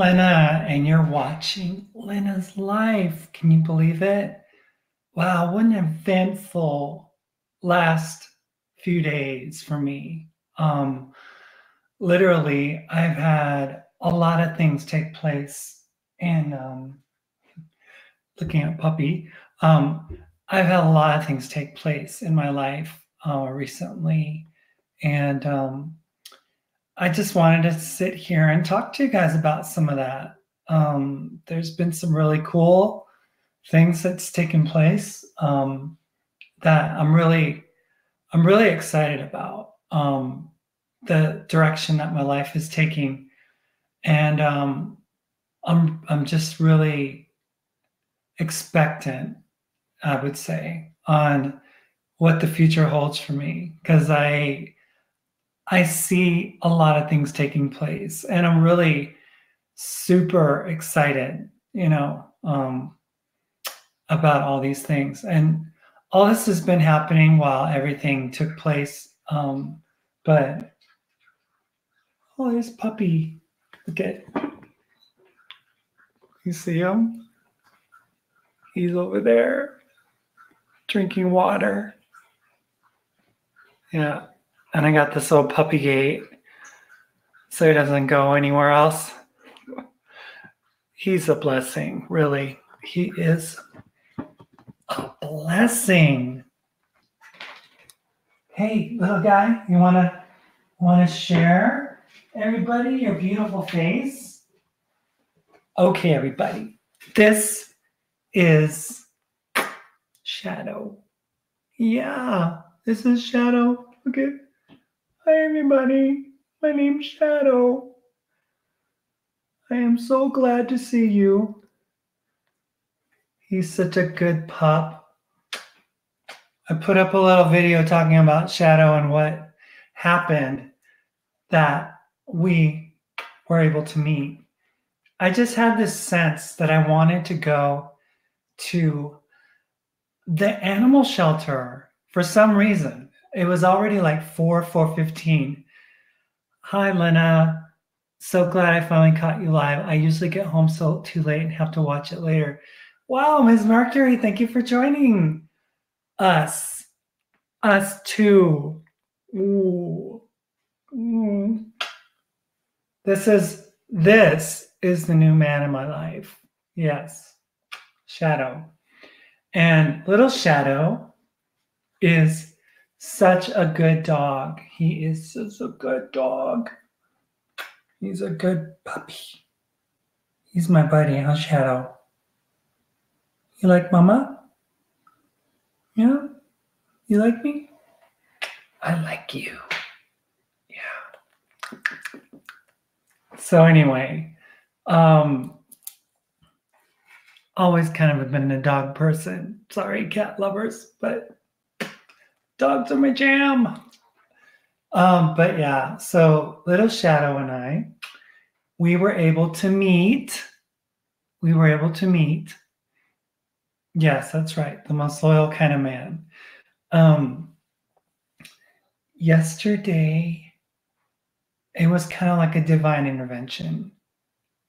Lena, and you're watching Lena's Life. Can you believe it? Wow, what an eventful last few days for me. Um, Literally, I've had a lot of things take place, and looking at Puppy, um, I've had a lot of things take place in my life recently, and I just wanted to sit here and talk to you guys about some of that. There's been some really cool things that's taken place that I'm really excited about. The direction that my life is taking, and I'm just really expectant, I would say, on what the future holds for me because I see a lot of things taking place, and I'm really super excited, about all these things. And all this has been happening while everything took place. But oh, there's Puppy. Look at, you see him? He's over there drinking water. Yeah. And I got this old puppy gate so he doesn't go anywhere else. He's a blessing, really. He is a blessing. Hey, little guy, you wanna share everybody your beautiful face? Okay, everybody. This is Shadow. Yeah, this is Shadow. Okay. Hi, everybody. My name's Shadow. I am so glad to see you. He's such a good pup. I put up a little video talking about Shadow and what happened that we were able to meet. I just had this sense that I wanted to go to the animal shelter for some reason. It was already like 4:15. Hi, Lena. So glad I finally caught you live. I usually get home so too late and have to watch it later. Wow, Ms. Mercury, thank you for joining us. Us too. Ooh. Ooh. This is the new man in my life. Yes, Shadow. And little Shadow is such a good dog. He is such a good dog. He's a good puppy. He's my buddy, huh, Shadow? You like Mama? Yeah? You like me? I like you. Yeah. So anyway, always kind of been a dog person. Sorry, cat lovers, but dogs are my jam. But yeah, so little Shadow and I, we were able to meet. Yes, that's right. The most loyal kind of man. Yesterday, it was kind of like a divine intervention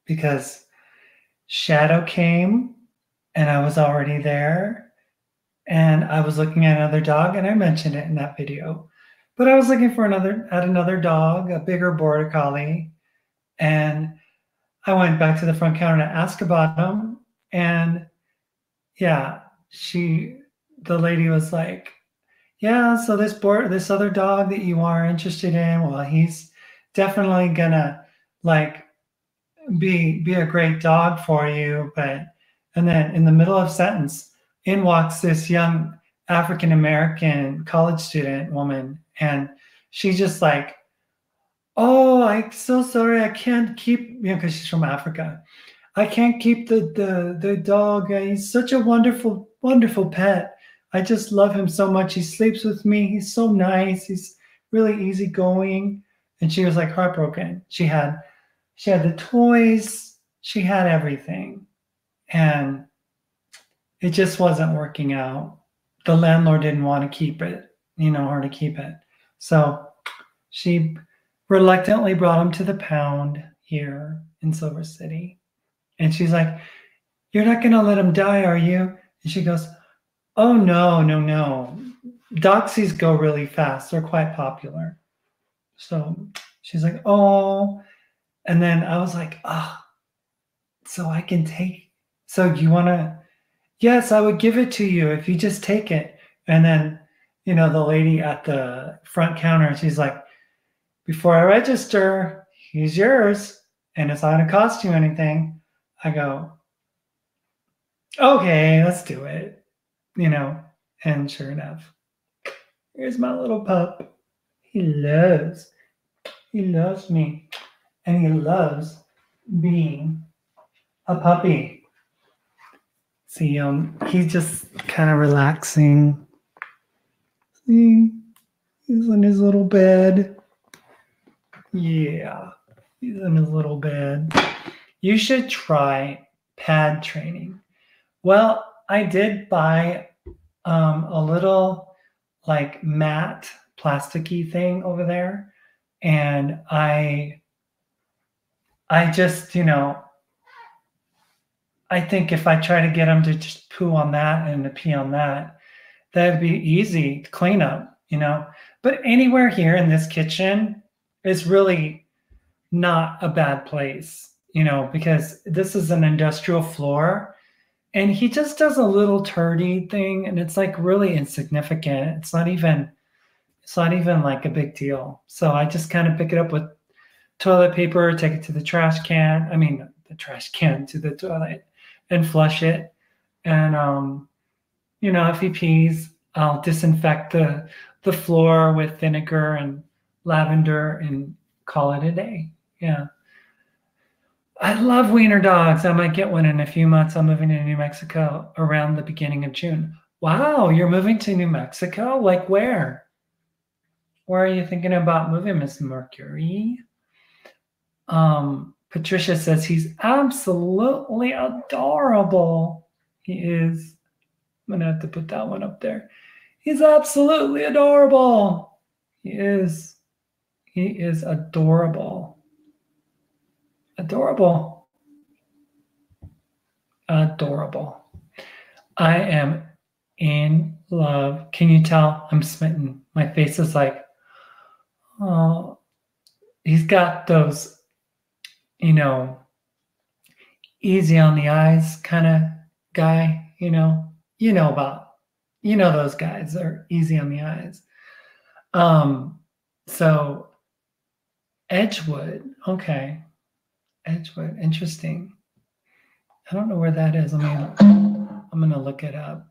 because Shadow came and I was already there and I was looking at another dog, and I mentioned it in that video. But I was looking for another dog, a bigger border collie, and I went back to the front counter to ask about him, and yeah, the lady was like, "Yeah, so this other dog that you are interested in, well, he's definitely gonna like be a great dog for you, but," and then in the middle of sentence, in walks this young African American college student woman, and she just like, "Oh, I'm so sorry, I can't keep," because she's from Africa. "I can't keep the dog. He's such a wonderful pet. I just love him so much. He sleeps with me. He's so nice. He's really easygoing." And she was like heartbroken. She had the toys. She had everything, and it just wasn't working out. The landlord didn't want to keep it, her to keep it. So she reluctantly brought him to the pound here, in Silver City. And she's like, "You're not going to let him die, are you?" And she goes, "Oh, no, no, no. Doxies go really fast. They're quite popular." So she's like, "Oh." And then I was like, "Oh, so I can take, so you want to, yes, I would give it to you if you just take it." And then, the lady at the front counter, she's like, "Before I register, he's yours, and it's not going to cost you anything." I go, "Okay, let's do it." And sure enough, here's my little pup. He loves me, and he loves being a puppy. See, he's just kind of relaxing. See, he's in his little bed. Yeah, he's in his little bed. You should try pad training. Well, I did buy a little like matte plasticky thing over there, and I just, I think if I try to get him to just poo on that and to pee on that, that'd be easy to clean up, But anywhere here in this kitchen is really not a bad place, because this is an industrial floor, and he just does a little turdy thing, and it's like really insignificant. It's not even like a big deal. So I just kind of pick it up with toilet paper, take it to the trash can. I mean, the trash can to the toilet, and flush it. And if he pees, I'll disinfect the floor with vinegar and lavender and call it a day. Yeah. I love wiener dogs. I might get one in a few months. I'm moving to New Mexico around the beginning of June. Wow, you're moving to New Mexico? Like where? Where are you thinking about moving, Miss Mercury? Patricia says he's absolutely adorable. He is. I'm gonna have to put that one up there. He's absolutely adorable. He is. He is adorable. Adorable. Adorable. I am in love. Can you tell? I'm smitten. My face is like, oh, he's got those, easy on the eyes kind of guy, those guys are easy on the eyes. So Edgewood, okay. Edgewood, interesting. I don't know where that is. I'm gonna look it up.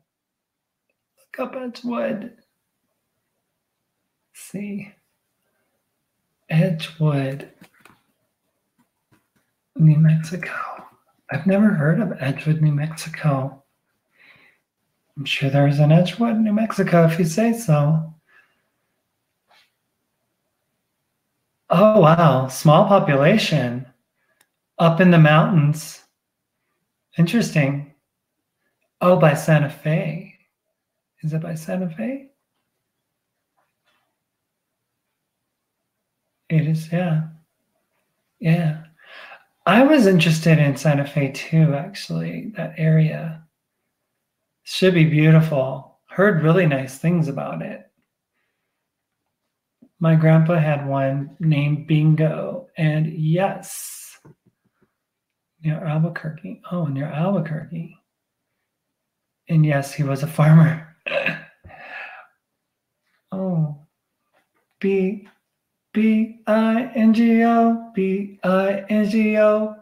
Look up Edgewood. Let's see. Edgewood, New Mexico. I've never heard of Edgewood, New Mexico. I'm sure there's an Edgewood, New Mexico, if you say so. Oh, wow. Small population. Up in the mountains. Interesting. Oh, by Santa Fe. Is it by Santa Fe? It is, yeah. Yeah. I was interested in Santa Fe too, actually, that area. Should be beautiful. Heard really nice things about it. My grandpa had one named Bingo, and yes, near Albuquerque. Oh, near Albuquerque. And yes, he was a farmer. Oh, Bingo, Bingo, Bingo,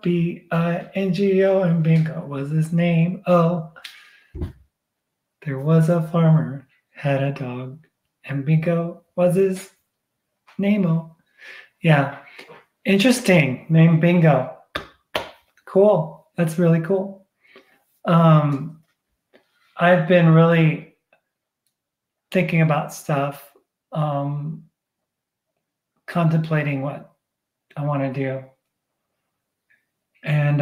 and Bingo was his name. Oh, there was a farmer, had a dog, and Bingo was his name. Oh, yeah, interesting name, Bingo. Cool. That's really cool. I've been really thinking about stuff, contemplating what I want to do. And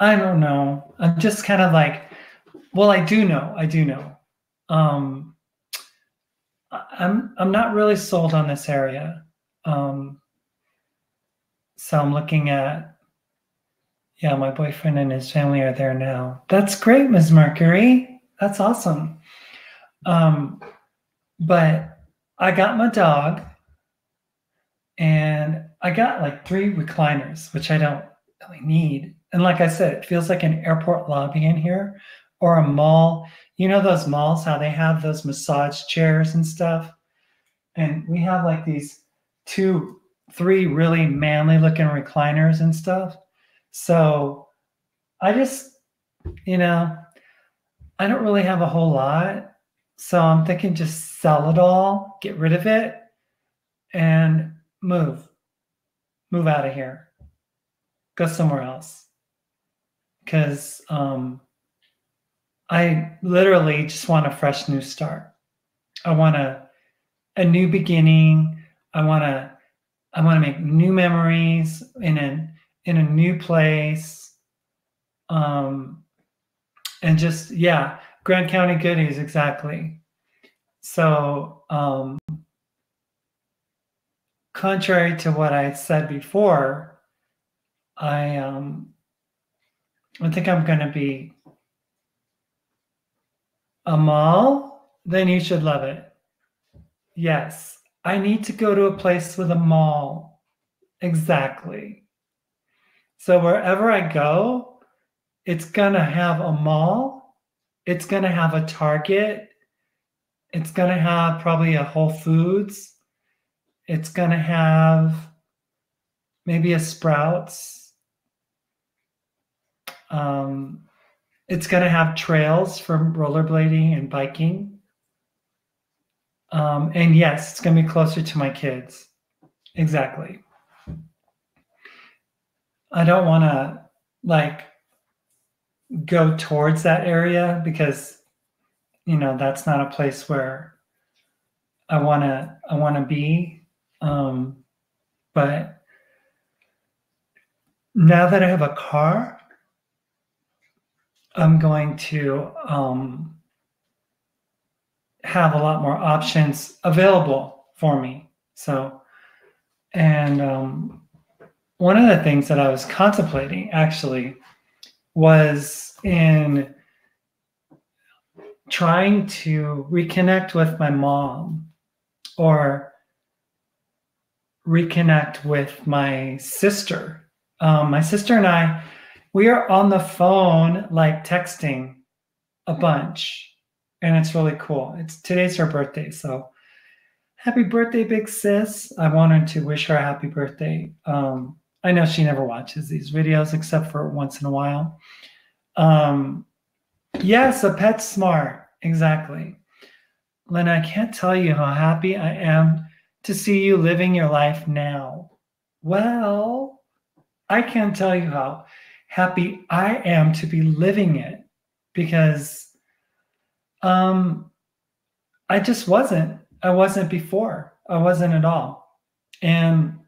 I don't know. I'm just kind of like, well, I do know. I'm not really sold on this area. So I'm looking at, yeah, my boyfriend and his family are there now. That's great, Ms. Mercury. That's awesome. But I got my dog and I got like 3 recliners, which I don't really need. And like I said, it feels like an airport lobby in here or a mall. You know those malls, how they have those massage chairs and stuff? And we have like these 2, 3 really manly looking recliners and stuff. So I just, you know, I don't really have a whole lot. So I'm thinking just sell it all, get rid of it, and move out of here, go somewhere else. Because I literally just want a fresh new start. I want a new beginning. I want to make new memories in a new place. And just, yeah, Grand County goodies, exactly. So contrary to what I said before, I think I'm going to be a mall. Then you should love it. Yes, I need to go to a place with a mall. Exactly. So wherever I go, it's going to have a mall. It's going to have a Target. It's going to have probably a Whole Foods. It's going to have maybe a Sprouts. It's going to have trails for rollerblading and biking. And yes, it's going to be closer to my kids. Exactly. I don't want to like go towards that area because, you know, that's not a place where I want to be. But now that I have a car, I'm going to have a lot more options available for me. So, and one of the things that I was contemplating actually was in trying to reconnect with my mom or reconnect with my sister. My sister and I, we are on the phone, like texting a bunch, and it's really cool. Today's her birthday, so happy birthday, big sis. I wanted to wish her a happy birthday. I know she never watches these videos except for once in a while. Yes, a pet's smart. Exactly. Lena, I can't tell you how happy I am to see you living your life now. Well, I can't tell you how happy I am to be living it because I just wasn't. I wasn't before. I wasn't at all. And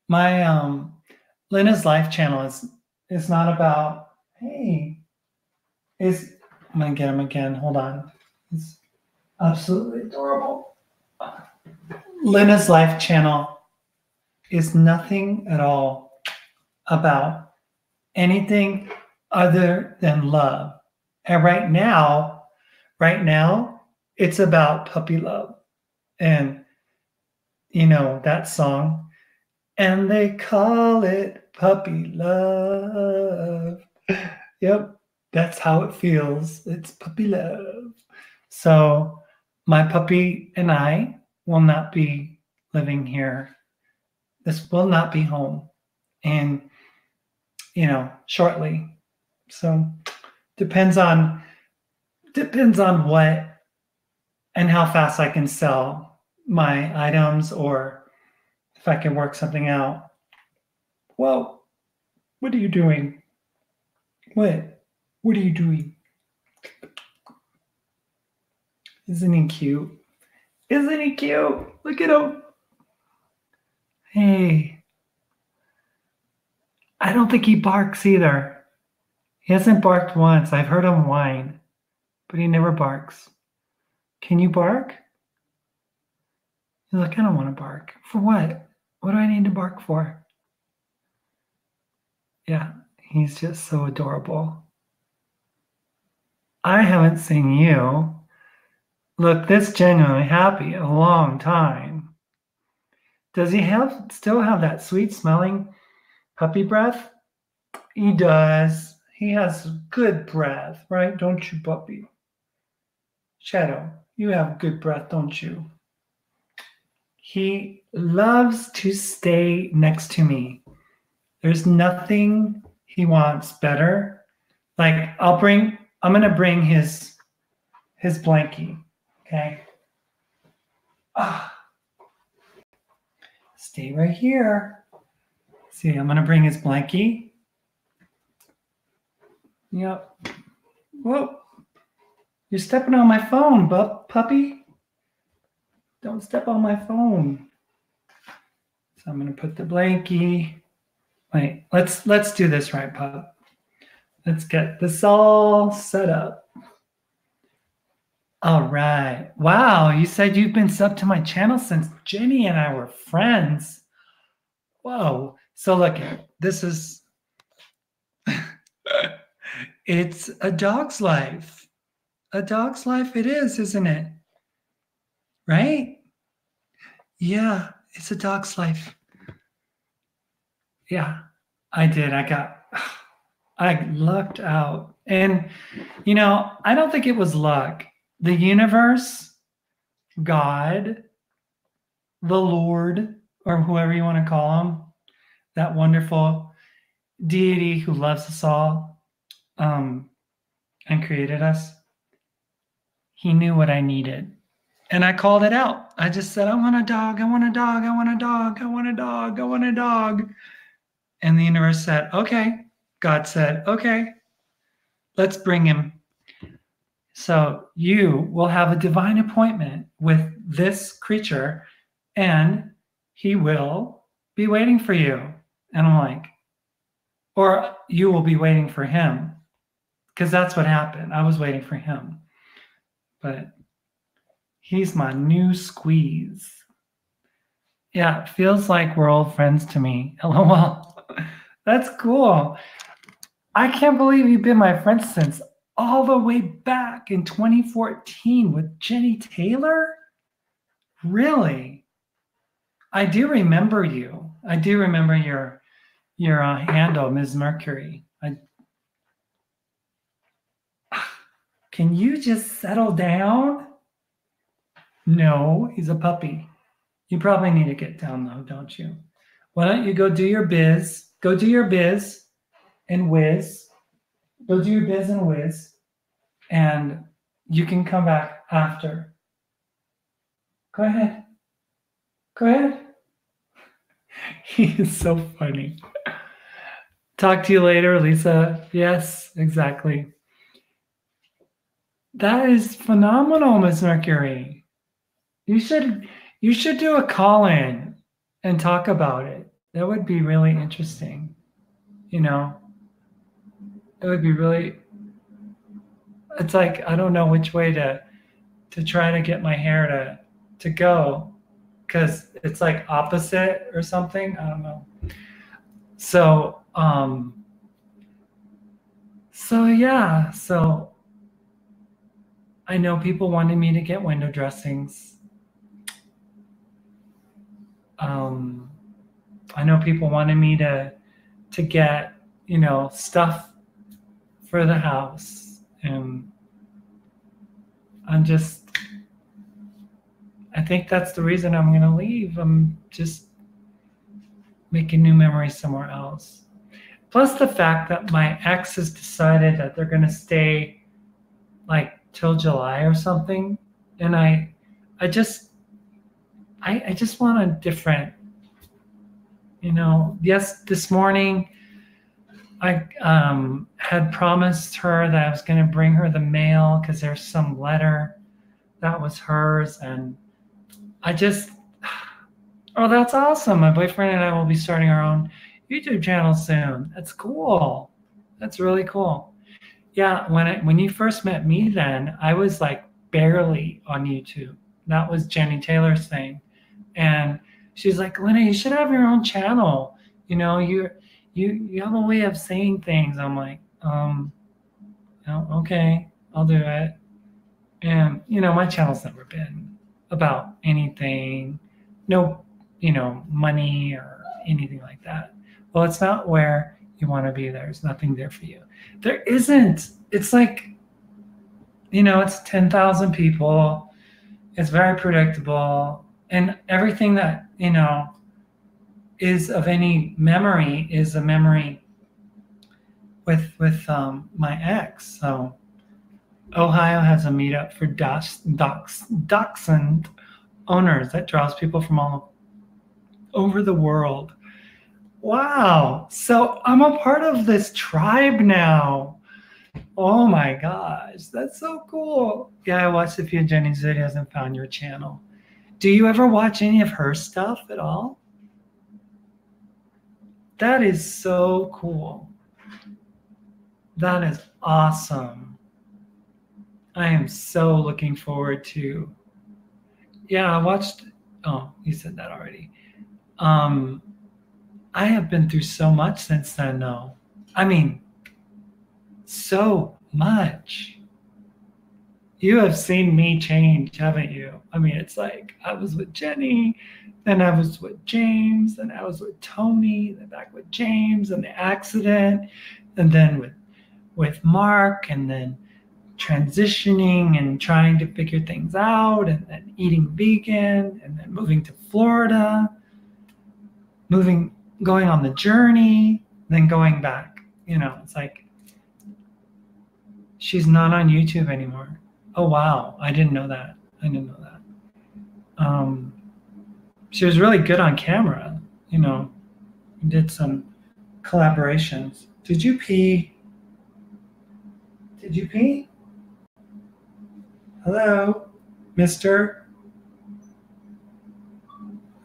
my Lena's Life channel is not about, hey, I'm gonna get him again. Hold on. It's absolutely adorable. Lena's Life channel is nothing at all about anything other than love. And right now, it's about puppy love. And you know that song, and they call it puppy love. Yep, that's how it feels. It's puppy love. So my puppy and I will not be living here. This will not be home. And, you know, shortly. So depends on what and how fast I can sell my items or if I can work something out. Well, what are you doing? What are you doing? Isn't he cute? Isn't he cute? Look at him. Hey. I don't think he barks either. He hasn't barked once. I've heard him whine, but he never barks. Can you bark? He's like, I don't want to bark. For what? What do I need to bark for? Yeah, he's just so adorable. I haven't seen you look this genuinely happy in a long time. Does he still have that sweet smelling puppy breath? He does. He has good breath, right? Don't you, puppy? Shadow, you have good breath, don't you? He loves to stay next to me. There's nothing he wants better. Like I'm gonna bring his blankie. Okay. Ah, stay right here. See, I'm gonna bring his blankie. Yep. Whoa. You're stepping on my phone, puppy. Don't step on my phone. So I'm gonna put the blankie. Wait, let's do this right, pup. Let's get this all set up. All right. Wow, you said you've been subbed to my channel since Jenny and I were friends. Whoa. So look, this is it's a dog's life. A dog's life it is, isn't it? Right? Yeah, it's a dog's life. Yeah, I did. I lucked out. And, I don't think it was luck. The universe, God, the Lord, or whoever you want to call him, that wonderful deity who loves us all and created us, he knew what I needed. And I called it out. I just said, I want a dog, I want a dog, I want a dog, I want a dog, I want a dog. And the universe said, okay. God said, okay, let's bring him. So you will have a divine appointment with this creature and he will be waiting for you. And I'm like, or you will be waiting for him. Because that's what happened. I was waiting for him. But he's my new squeeze. Yeah, it feels like we're old friends to me. LOL. That's cool. I can't believe you've been my friend since all the way back in 2014 with Jenny Taylor? Really? I do remember you. I do remember your handle, Ms. Mercury. Can you just settle down? No, he's a puppy. You probably need to get down though, don't you? Why don't you go do your biz? Go do your biz and whiz. Go do your biz and whiz. And you can come back after. Go ahead. Go ahead. He is so funny. Talk to you later, Lisa. Yes, exactly. That is phenomenal, Miss Mercury. You should do a call-in and talk about it. That would be really interesting. It would be really, it's like, I don't know which way to try to get my hair to go because it's like opposite or something. I don't know. So, yeah, so I know people wanted me to get window dressings. I know people wanted me to get, stuff for the house. And I think that's the reason I'm going to leave. I'm just making new memories somewhere else. Plus the fact that my ex has decided that they're going to stay like till July or something. And I just want a different, yes, this morning I had promised her that I was going to bring her the mail because there's some letter that was hers. And oh, that's awesome. My boyfriend and I will be starting our own YouTube channel soon. That's cool. That's really cool. Yeah, when you first met me then, I was like barely on YouTube. That was Jenny Taylor's thing. And she's like, Lena, you should have your own channel. You know, you have a way of saying things. I'm like, okay, I'll do it. And, you know, my channel's never been about anything, no, you know, money or anything like that. Well, it's not where you want to be. There's nothing there for you. There isn't. It's like, you know, it's 10,000 people. It's very predictable. And everything that, you know, is of any memory is a memory with my ex. So Ohio has a meetup for dachshund owners that draws people from all over the world. Wow. So I'm a part of this tribe now. Oh my gosh. That's so cool. Yeah, I watched a few of Jenny's videos and found your channel. Do you ever watch any of her stuff at all? That is so cool. That is awesome. I am so looking forward to. Yeah, I watched. Oh, you said that already. I have been through so much since then, though. I mean, so much. You have seen me change, haven't you? I mean, it's like I was with Jenny, then I was with James, then I was with Tony, then back with James, and the accident, and then with Mark, and then transitioning and trying to figure things out, and then eating vegan, and then moving to Florida, going on the journey, then going back. You know, it's like she's not on YouTube anymore. Oh wow, I didn't know that. She was really good on camera. You know, we did some collaborations. Did you pee? Did you pee? Hello, mister?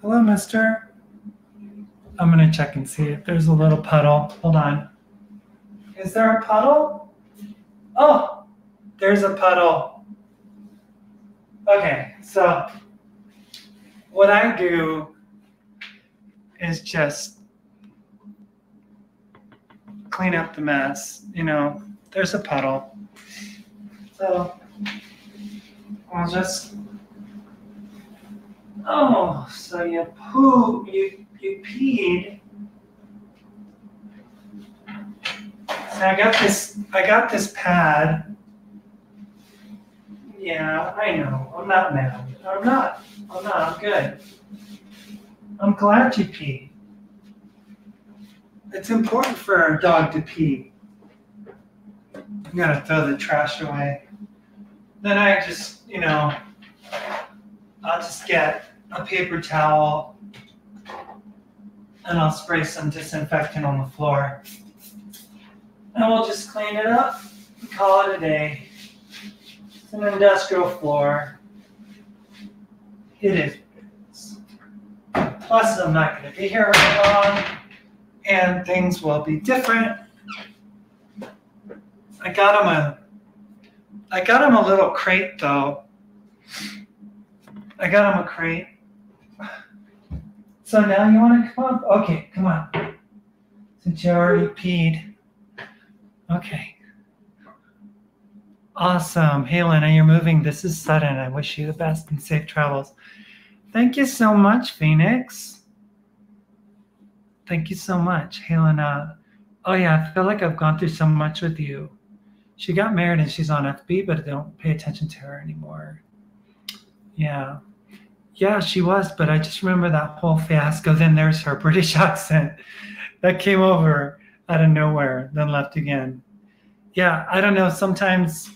Hello, mister? I'm going to check and see if there's a little puddle. Hold on. Is there a puddle? Oh, there's a puddle. Okay, so what I do is just clean up the mess. You know, there's a puddle. So I'll just, oh, so you peed. So I got this pad. Yeah, I know. I'm not mad. I'm good. I'm glad you peed. It's important for a dog to pee. I'm gonna throw the trash away. Then I just, you know, I'll just get a paper towel and I'll spray some disinfectant on the floor. And we'll just clean it up and call it a day. It's an industrial floor. It is. Plus, I'm not going to be here very long, and things will be different. I got him a little crate, though. I got him a crate. So now you want to come up? Okay, come on. Since you already peed. Okay. Awesome. Hey, Lena, you're moving. This is sudden. I wish you the best and safe travels. Thank you so much, Phoenix. Thank you so much, Helena. Oh, yeah, I feel like I've gone through so much with you. She got married and she's on FB, but I don't pay attention to her anymore. Yeah. Yeah, she was, but I just remember that whole fiasco. Then there's her British accent that came over out of nowhere, then left again. Yeah, I don't know. Sometimes,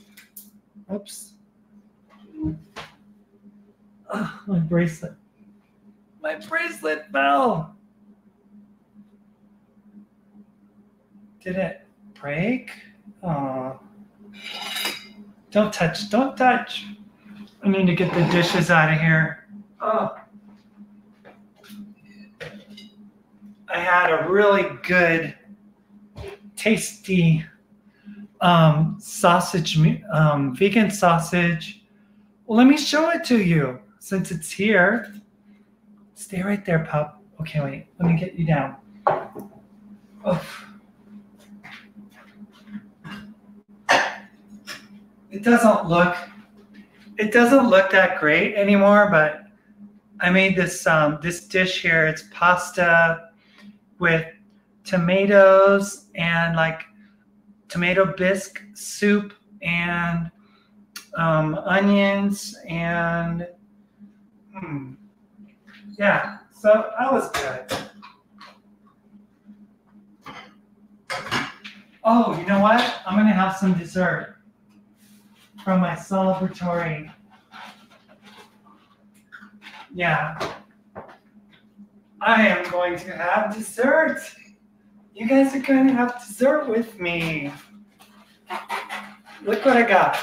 oops. Oh, my bracelet. My bracelet fell. Did it break? Oh. Don't touch. Don't touch. I need to get the dishes out of here. Oh. I had a really good, tasty sausage, vegan sausage. Well, let me show it to you since it's here. Stay right there, pup. Okay, wait. Let me get you down. Oh. It doesn't look that great anymore, but I made this this dish here. It's pasta with tomatoes and like tomato bisque soup and onions and yeah. So that was good. Oh, you know what? I'm gonna have some dessert from my celebratory. Yeah. I am going to have dessert. You guys are going to have dessert with me. Look what I got.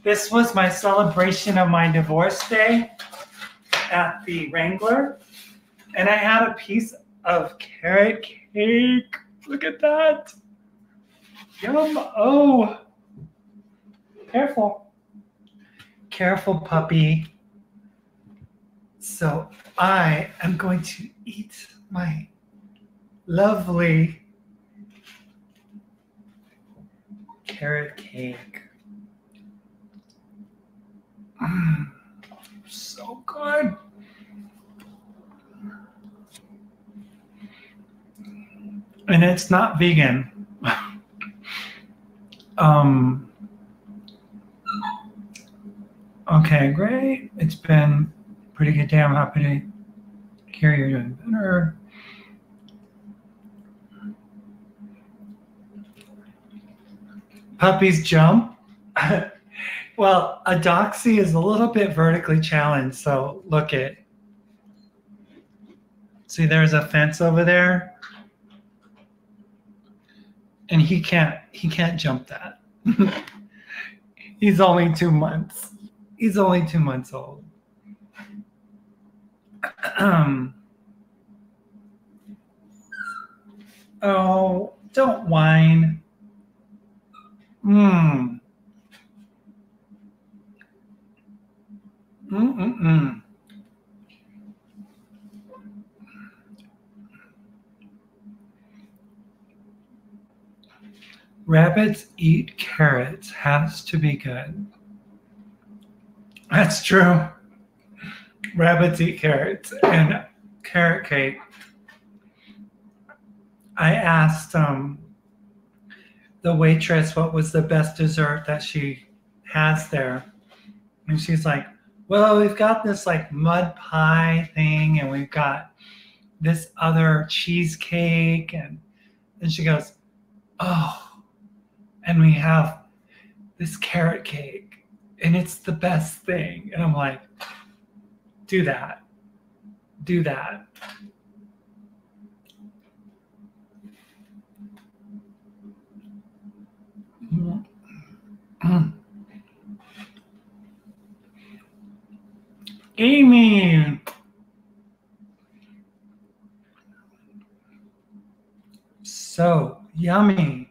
This was my celebration of my divorce day at the Wrangler. And I had a piece of carrot cake. Look at that. Yum. Oh. Careful. Careful, puppy. So I am going to eat my lovely carrot cake. So good. And it's not vegan. Okay, great. It's been a pretty good day. I'm happy to hear you're doing better. Puppies jump. Well, a doxy is a little bit vertically challenged, so look it. See, there's a fence over there, and he can't jump that. He's only 2 months. He's only 2 months old. Oh, don't whine. Rabbits eat carrots. Has to be good. That's true. Rabbits eat carrots and carrot cake. I asked the waitress what was the best dessert that she has there. And she's like, well, we've got this like mud pie thing and we've got this other cheesecake. And she goes, oh, and we have this carrot cake and it's the best thing. And I'm like, do that. Do that. Amy. So yummy.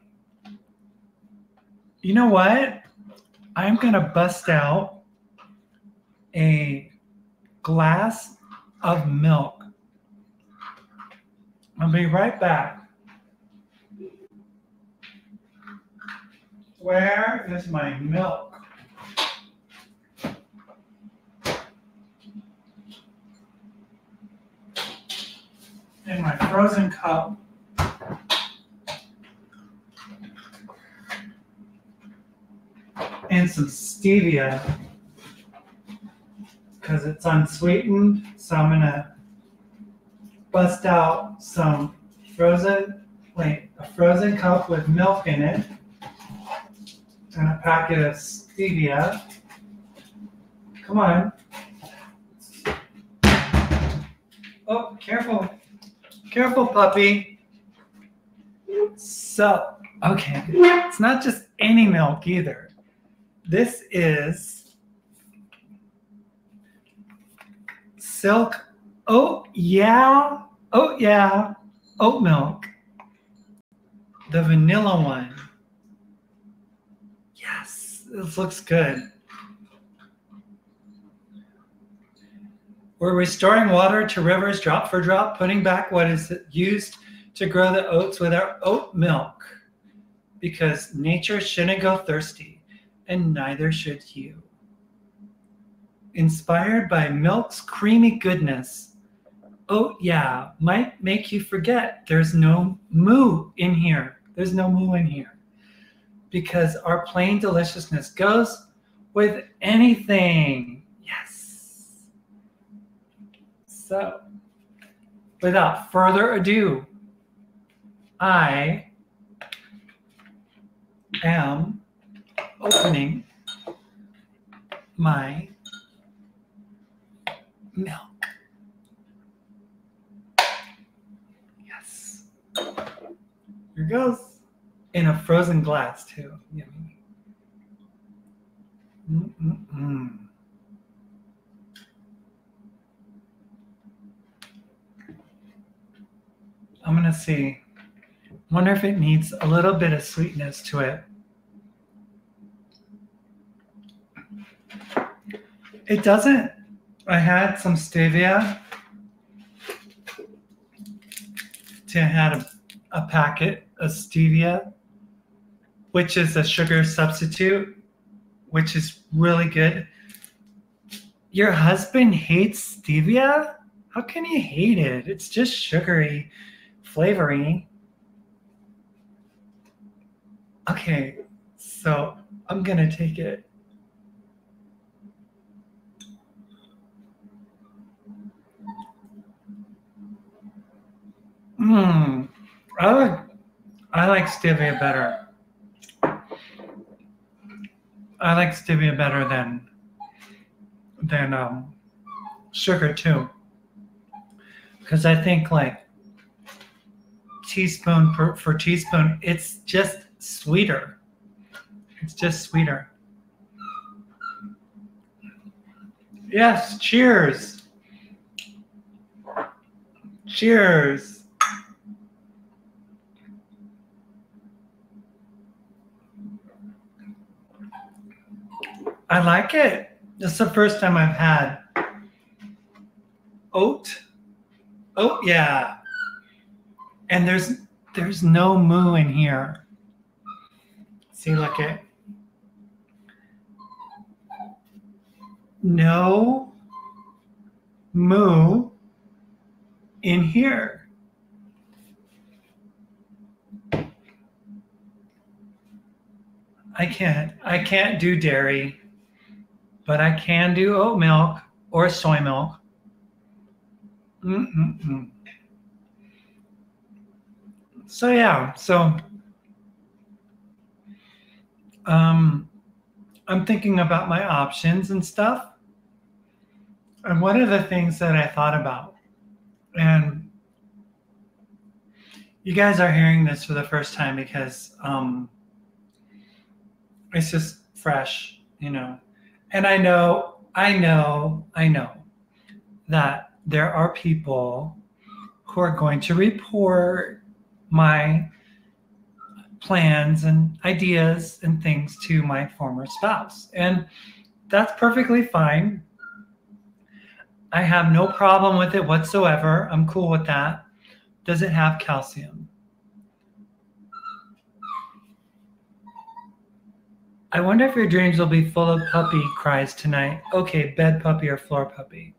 You know what? I'm going to bust out a glass of milk. I'll be right back. Where is my milk? In my frozen cup. And some stevia because it's unsweetened. So I'm gonna bust out some a frozen cup with milk in it and a packet of stevia. Come on. Oh, careful. Careful, puppy. So, okay. It's not just any milk either. This is Silk. Oh, yeah. Oh, yeah. Oat milk. The vanilla one. Yes, this looks good. We're restoring water to rivers drop for drop, putting back what is used to grow the oats with our oat milk. Because nature shouldn't go thirsty, and neither should you. Inspired by milk's creamy goodness, oat yeah might make you forget there's no moo in here. There's no moo in here. Because our plain deliciousness goes with anything. Yes. So, without further ado, I am opening my milk. Yes. Here goes. In a frozen glass, too. Yummy. Mm-mm-mm. I'm going to see. Wonder if it needs a little bit of sweetness to it. It doesn't. I had some stevia. I had a packet of stevia, which is a sugar substitute, which is really good. Your husband hates stevia? How can he hate it? It's just sugary, flavory. Okay, so I'm gonna take it. I like stevia better. I like stevia better than sugar too, because I think like teaspoon for teaspoon, it's just sweeter. It's just sweeter. Yes, cheers. Cheers. I like it. This is the first time I've had oat. Oh yeah. And there's no moo in here. See, look at no moo in here. I can't do dairy, but I can do oat milk or soy milk. So yeah, I'm thinking about my options and stuff. And one of the things that I thought about, and you guys are hearing this for the first time because it's just fresh, you know. And I know that there are people who are going to report my plans and ideas and things to my former spouse. And that's perfectly fine. I have no problem with it whatsoever. I'm cool with that. Does it have calcium? I wonder if your dreams will be full of puppy cries tonight. Okay, bed puppy or floor puppy.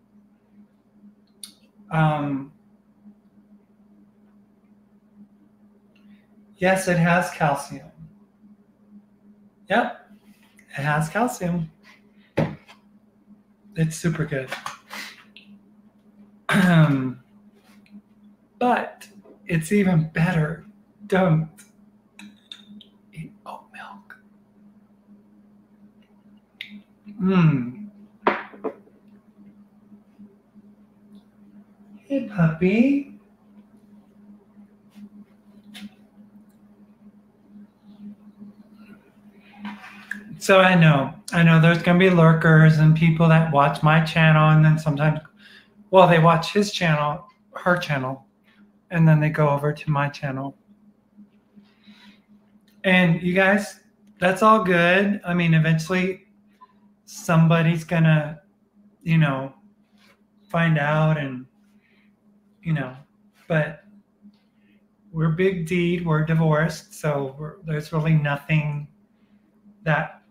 Yes, it has calcium. Yep, it has calcium. It's super good. But it's even better. Don't eat oat milk. Hey, puppy. So I know there's going to be lurkers and people that watch my channel and then sometimes, well, they watch his channel, her channel, and then they go over to my channel. And you guys, that's all good. I mean, eventually somebody's going to, find out, and but we're big deed, we're divorced, so there's really nothing that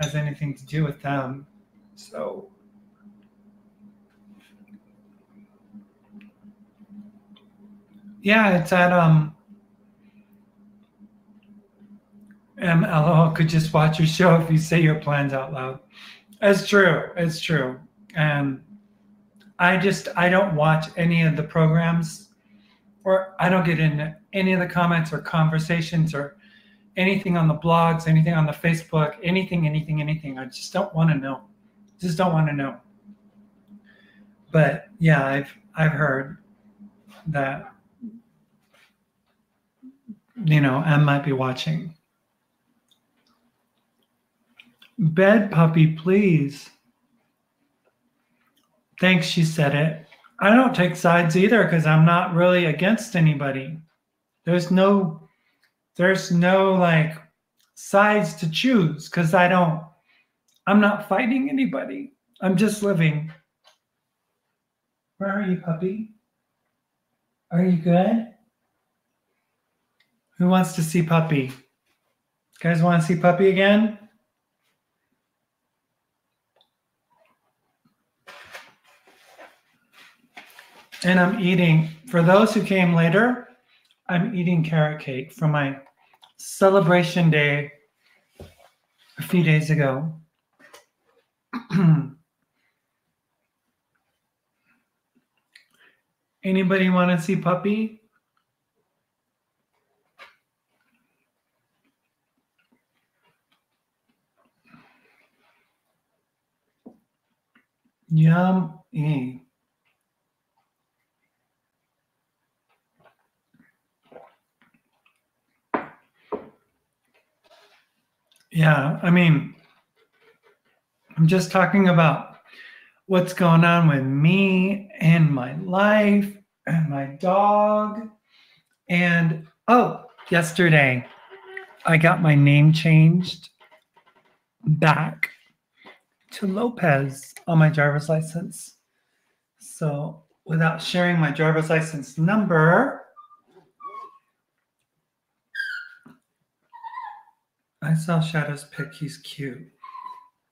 has anything to do with them. So yeah, it's at MLO could just watch your show if you say your plans out loud. It's true. It's true. And I don't watch any of the programs, or I don't get into any of the comments or conversations or anything on the blogs, anything on the Facebook, anything. I just don't want to know. Just don't want to know. But yeah, I've heard that Em might be watching. Bed puppy, please. Thanks, she said it. I don't take sides either because I'm not really against anybody. There's no like sides to choose because I'm not fighting anybody. I'm just living. Where are you, puppy? Are you good? Who wants to see puppy? You guys want to see puppy again? And I'm eating, for those who came later, I'm eating carrot cake for my celebration day a few days ago. Anybody want to see puppy? Yummy. Yeah, I mean, I'm just talking about what's going on with me and my life and my dog. And yesterday I got my name changed back to Lopez on my driver's license. So without sharing my driver's license number, I saw Shadow's pic. He's cute.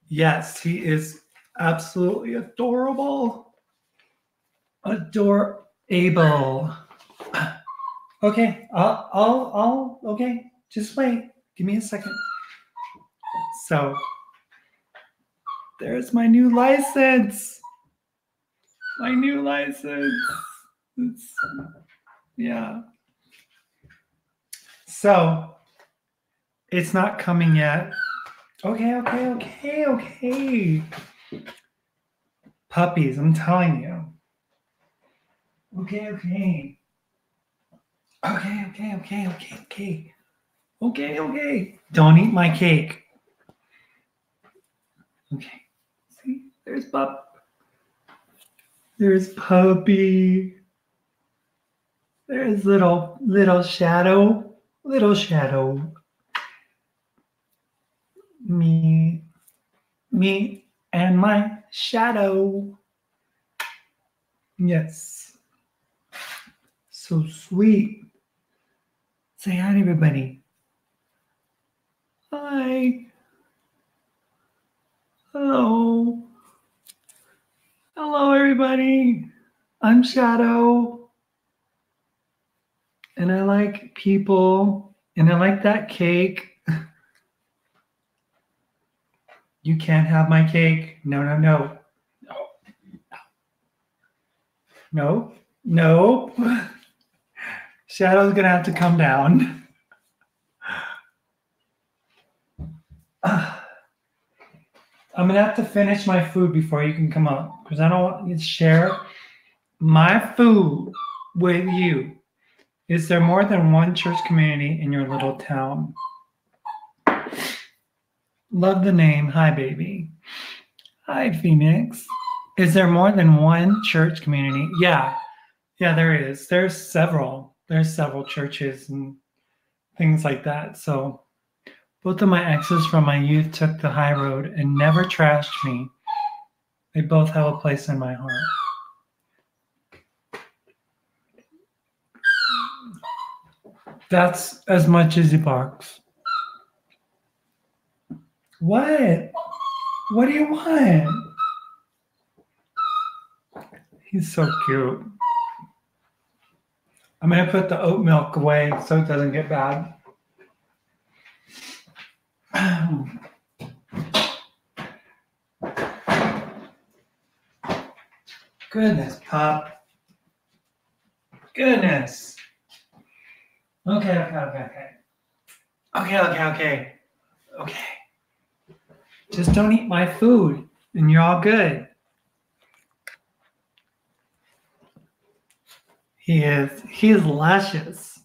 Yes, he is absolutely adorable. Adorable. Okay, I'll okay. Just wait. Give me a second. So there's my new license. My new license. Yeah. So it's not coming yet. Okay. Puppies, I'm telling you. Okay. Don't eat my cake. Okay. See, there's puppy. There's little shadow. Me and my shadow. Yes. So sweet. Say hi to everybody. Hi. Hello. Hello, everybody. I'm Shadow. And I like people. And I like that cake. You can't have my cake. No. Shadow's gonna have to come down. I'm gonna have to finish my food before you can come up because I don't want you to share my food with you. Is there more than one church community in your little town? Love the name. Hi, baby. Hi, Phoenix. Is there more than one church community? Yeah, there is. There's several churches and things like that. So both of my exes from my youth took the high road and never trashed me. They both have a place in my heart. That's as much as he barks. What? What do you want? He's so cute. I'm going to put the oat milk away so it doesn't get bad. Goodness, Pop. Goodness. Okay. Okay. Just don't eat my food and you're all good. He is luscious.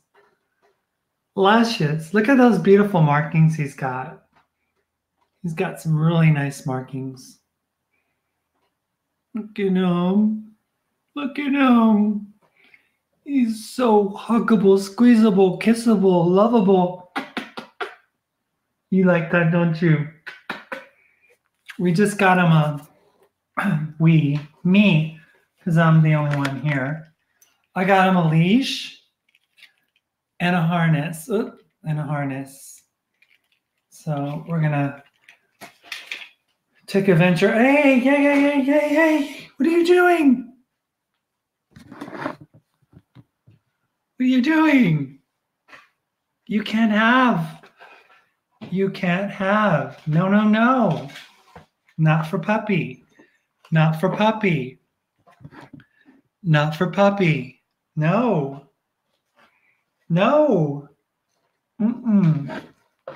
Luscious. Look at those beautiful markings he's got. He's got some really nice markings. Look at him. Look at him. He's so huggable, squeezable, kissable, lovable. You like that, don't you? We just got him me, because I'm the only one here. I got him a leash and a harness. So we're gonna take a venture. Hey! What are you doing? What are you doing? You can't have. No. Not for puppy. Not for puppy. Not for puppy. No. No.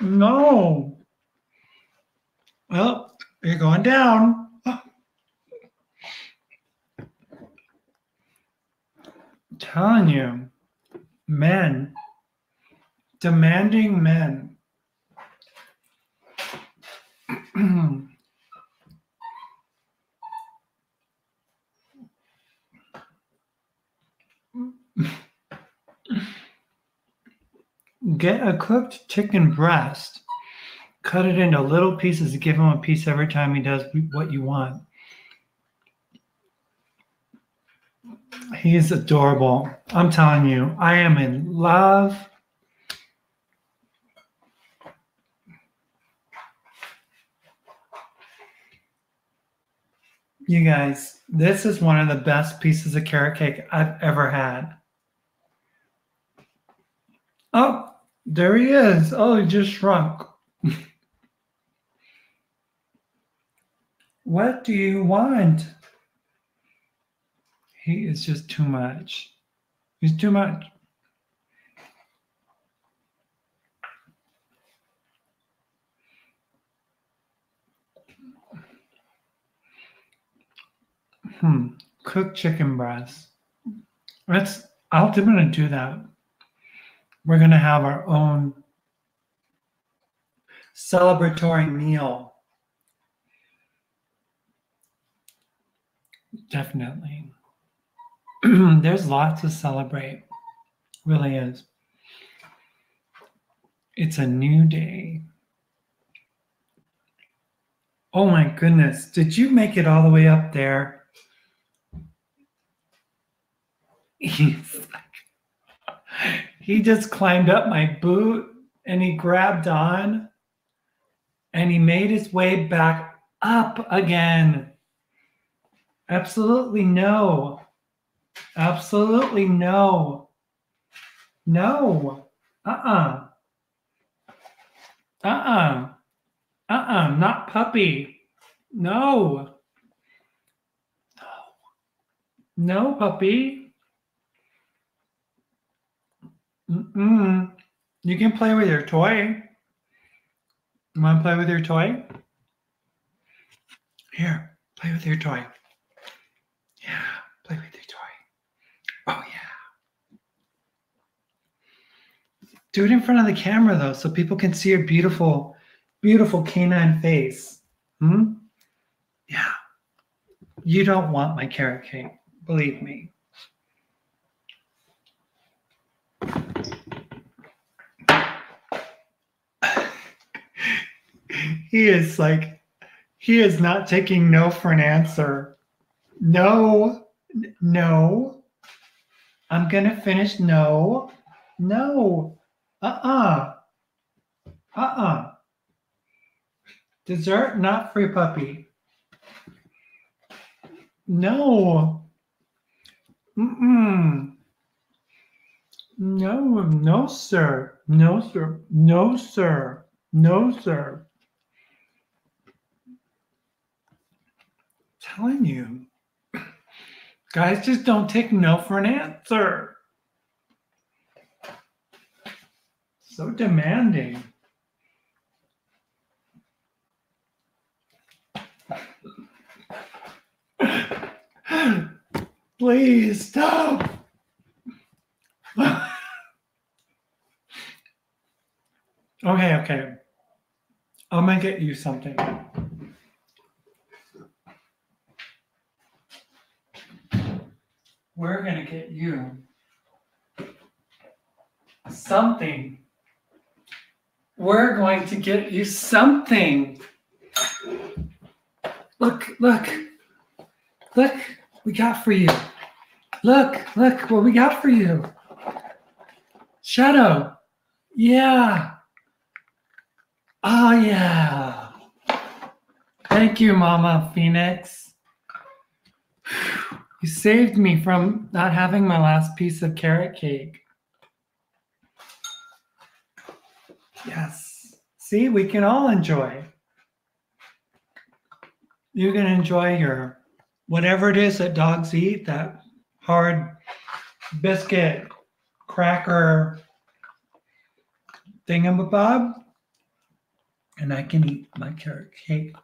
No. Well, you're going down. I'm telling you, men, demanding men. Get a cooked chicken breast, cut it into little pieces, give him a piece every time he does what you want. He is adorable. I'm telling you, I am in love. You guys, this is one of the best pieces of carrot cake I've ever had. Oh, there he is. Oh, he just shrunk. What do you want? He is just too much. He's too much. Cooked chicken breast. I'm gonna do that. We're gonna have our own celebratory meal. Definitely. There's lots to celebrate. Really is. It's a new day. Oh my goodness. Did you make it all the way up there? He just climbed up my boot and he grabbed on and he made his way back up again. Absolutely no. Absolutely no. No. Not puppy. No. No, puppy. You can play with your toy. You want to play with your toy? Here, play with your toy. Yeah, play with your toy. Oh, yeah. Do it in front of the camera, though, so people can see your beautiful, beautiful canine face. Yeah. You don't want my carrot cake. Believe me. He is like, He is not taking no for an answer. No. No. I'm going to finish. No. No. Uh-uh. Uh-uh. Dessert, not free puppy. No. Mm-mm. No, no, sir. No, sir. No, sir. No, sir. I'm telling you. Guys just don't take no for an answer. So demanding. Please stop. Okay. I'm gonna get you something. We're gonna get you something. We're going to get you something. Look, we got for you. Look what we got for you. Shadow. Yeah. Oh, yeah. Thank you, Mama Phoenix. You saved me from not having my last piece of carrot cake. Yes. See, we can all enjoy. You can enjoy your whatever it is that dogs eat, that hard biscuit, cracker, thingamabob, and I can eat my carrot cake.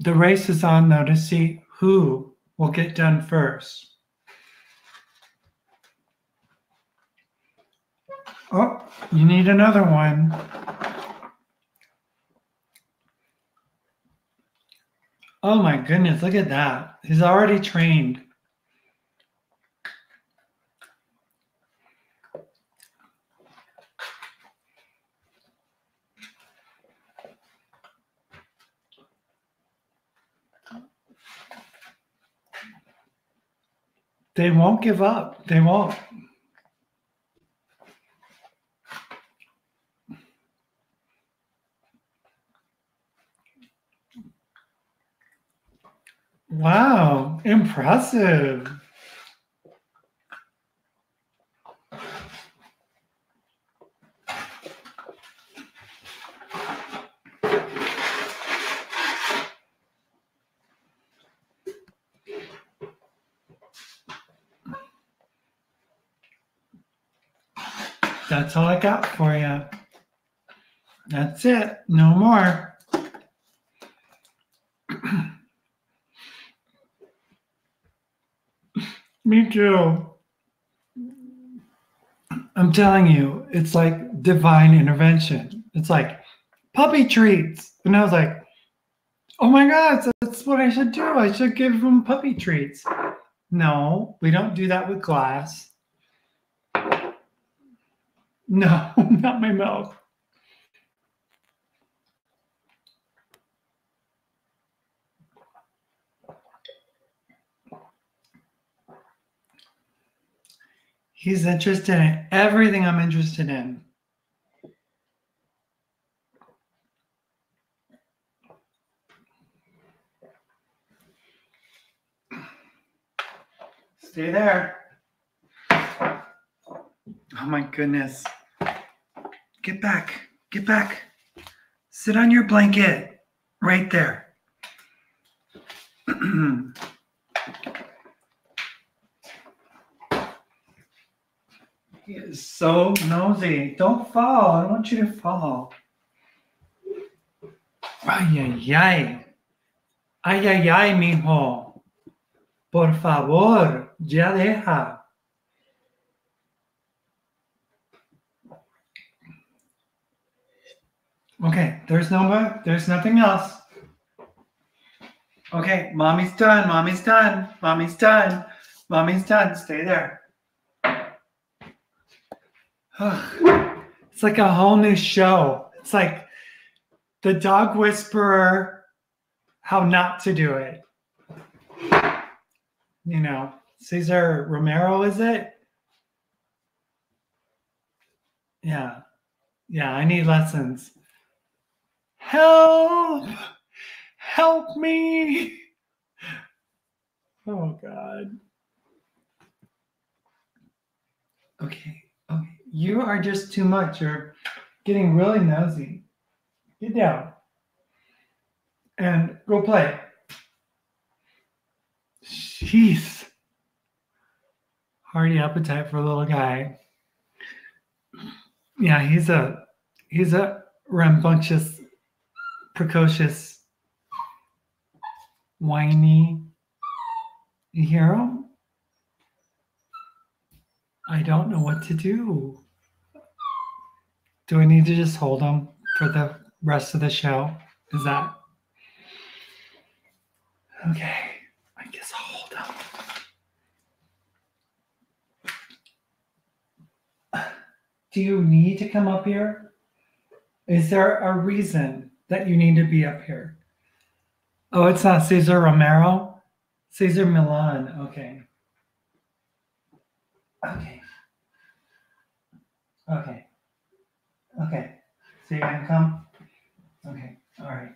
The race is on, though, to see who will get done first. Oh, you need another one. Oh my goodness, look at that. He's already trained. They won't give up. They won't. Wow, impressive. That's all I got for you. That's it. No more. Me too. I'm telling you, it's like divine intervention. It's like puppy treats. And I was like, oh my God, that's what I should do. I should give them puppy treats. No, we don't do that with glass. No, not my milk. He's interested in everything I'm interested in. Stay there. Oh my goodness. Get back. Get back. Sit on your blanket. Right there. He is so nosy. Don't fall. I don't want you to fall. Ay, ay, ay. Ay, ay, ay, mijo. Por favor, ya deja. Okay, there's no more. There's nothing else. Okay, mommy's done. Mommy's done. Mommy's done. Mommy's done. Stay there. It's like a whole new show. It's like the Dog Whisperer, how not to do it. You know, Cesar Romero, is it? Yeah. Yeah, I need lessons. Help! Help me! Oh, God. Okay. Okay. You are just too much. You're getting really nosy. Get down. And go play. Jeez. Hearty appetite for a little guy. Yeah, he's a rambunctious, precocious, whiny. You hear him? I don't know what to do. Do I need to just hold him for the rest of the show? Is that okay? I guess I'll hold him. Do you need to come up here? Is there a reason that you need to be up here? Oh, it's not Cesar Romero? Cesar Milan. Okay. Okay. Okay. Okay. So you're gonna come? Okay. All right.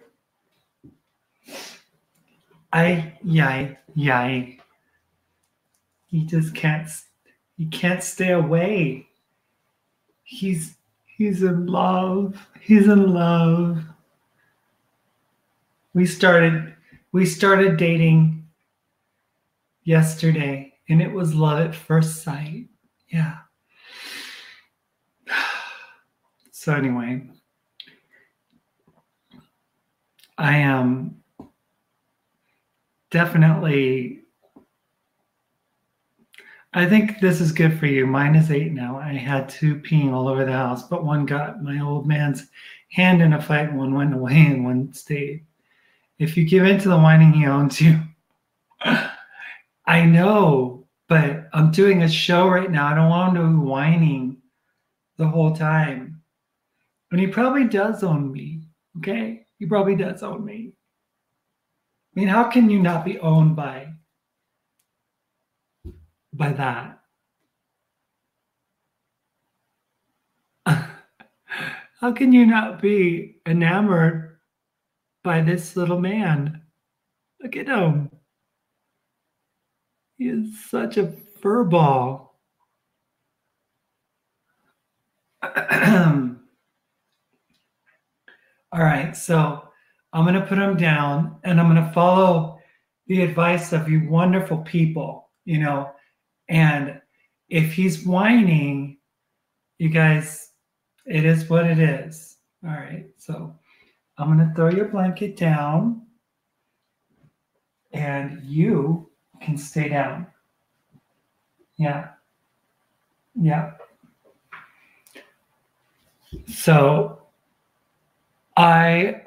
Yay. He just can't. He can't stay away. He's in love. He's in love. We started dating yesterday, and it was love at first sight. Yeah. So anyway, I am definitely. I think this is good for you. Mine is 8 now. I had 2 peeing all over the house, but one got my old man's hand in a fight, and one went away and one stayed. If you give in to the whining, he owns you. I know, but I'm doing a show right now. I don't want him to be whining the whole time. And he probably does own me, okay? He probably does own me. I mean, how can you not be owned by that? How can you not be enamored by this little man? Look at him. He is such a furball. All right, so I'm going to put him down, and I'm going to follow the advice of you wonderful people, you know. And if he's whining, you guys, it is what it is. All right, so I'm going to throw your blanket down, and you can stay down. Yeah. So I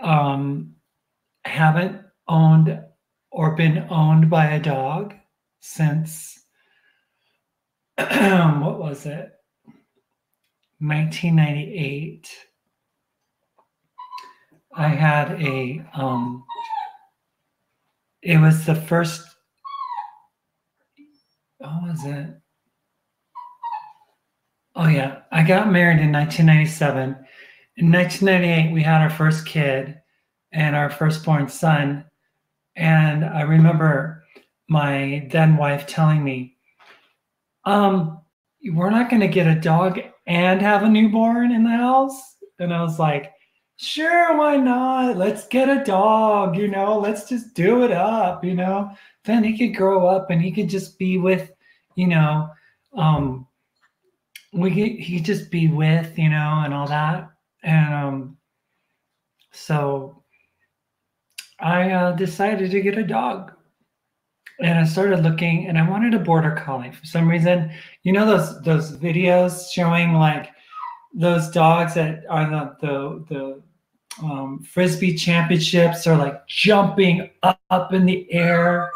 haven't owned or been owned by a dog since what was it? 1998. I had a it was the first, what was it? Oh yeah, I got married in 1997. In 1998, we had our first kid and our firstborn son. And I remember my then wife telling me, we're not going to get a dog and have a newborn in the house. And I was like, sure, why not? Let's get a dog, you know, let's just do it up, you know. Then he could grow up and he could just be with, you know, he just be with, you know, and all that. And so I decided to get a dog. And I started looking, and I wanted a border collie for some reason. You know those videos showing like those dogs that are the frisbee championships are like jumping up in the air.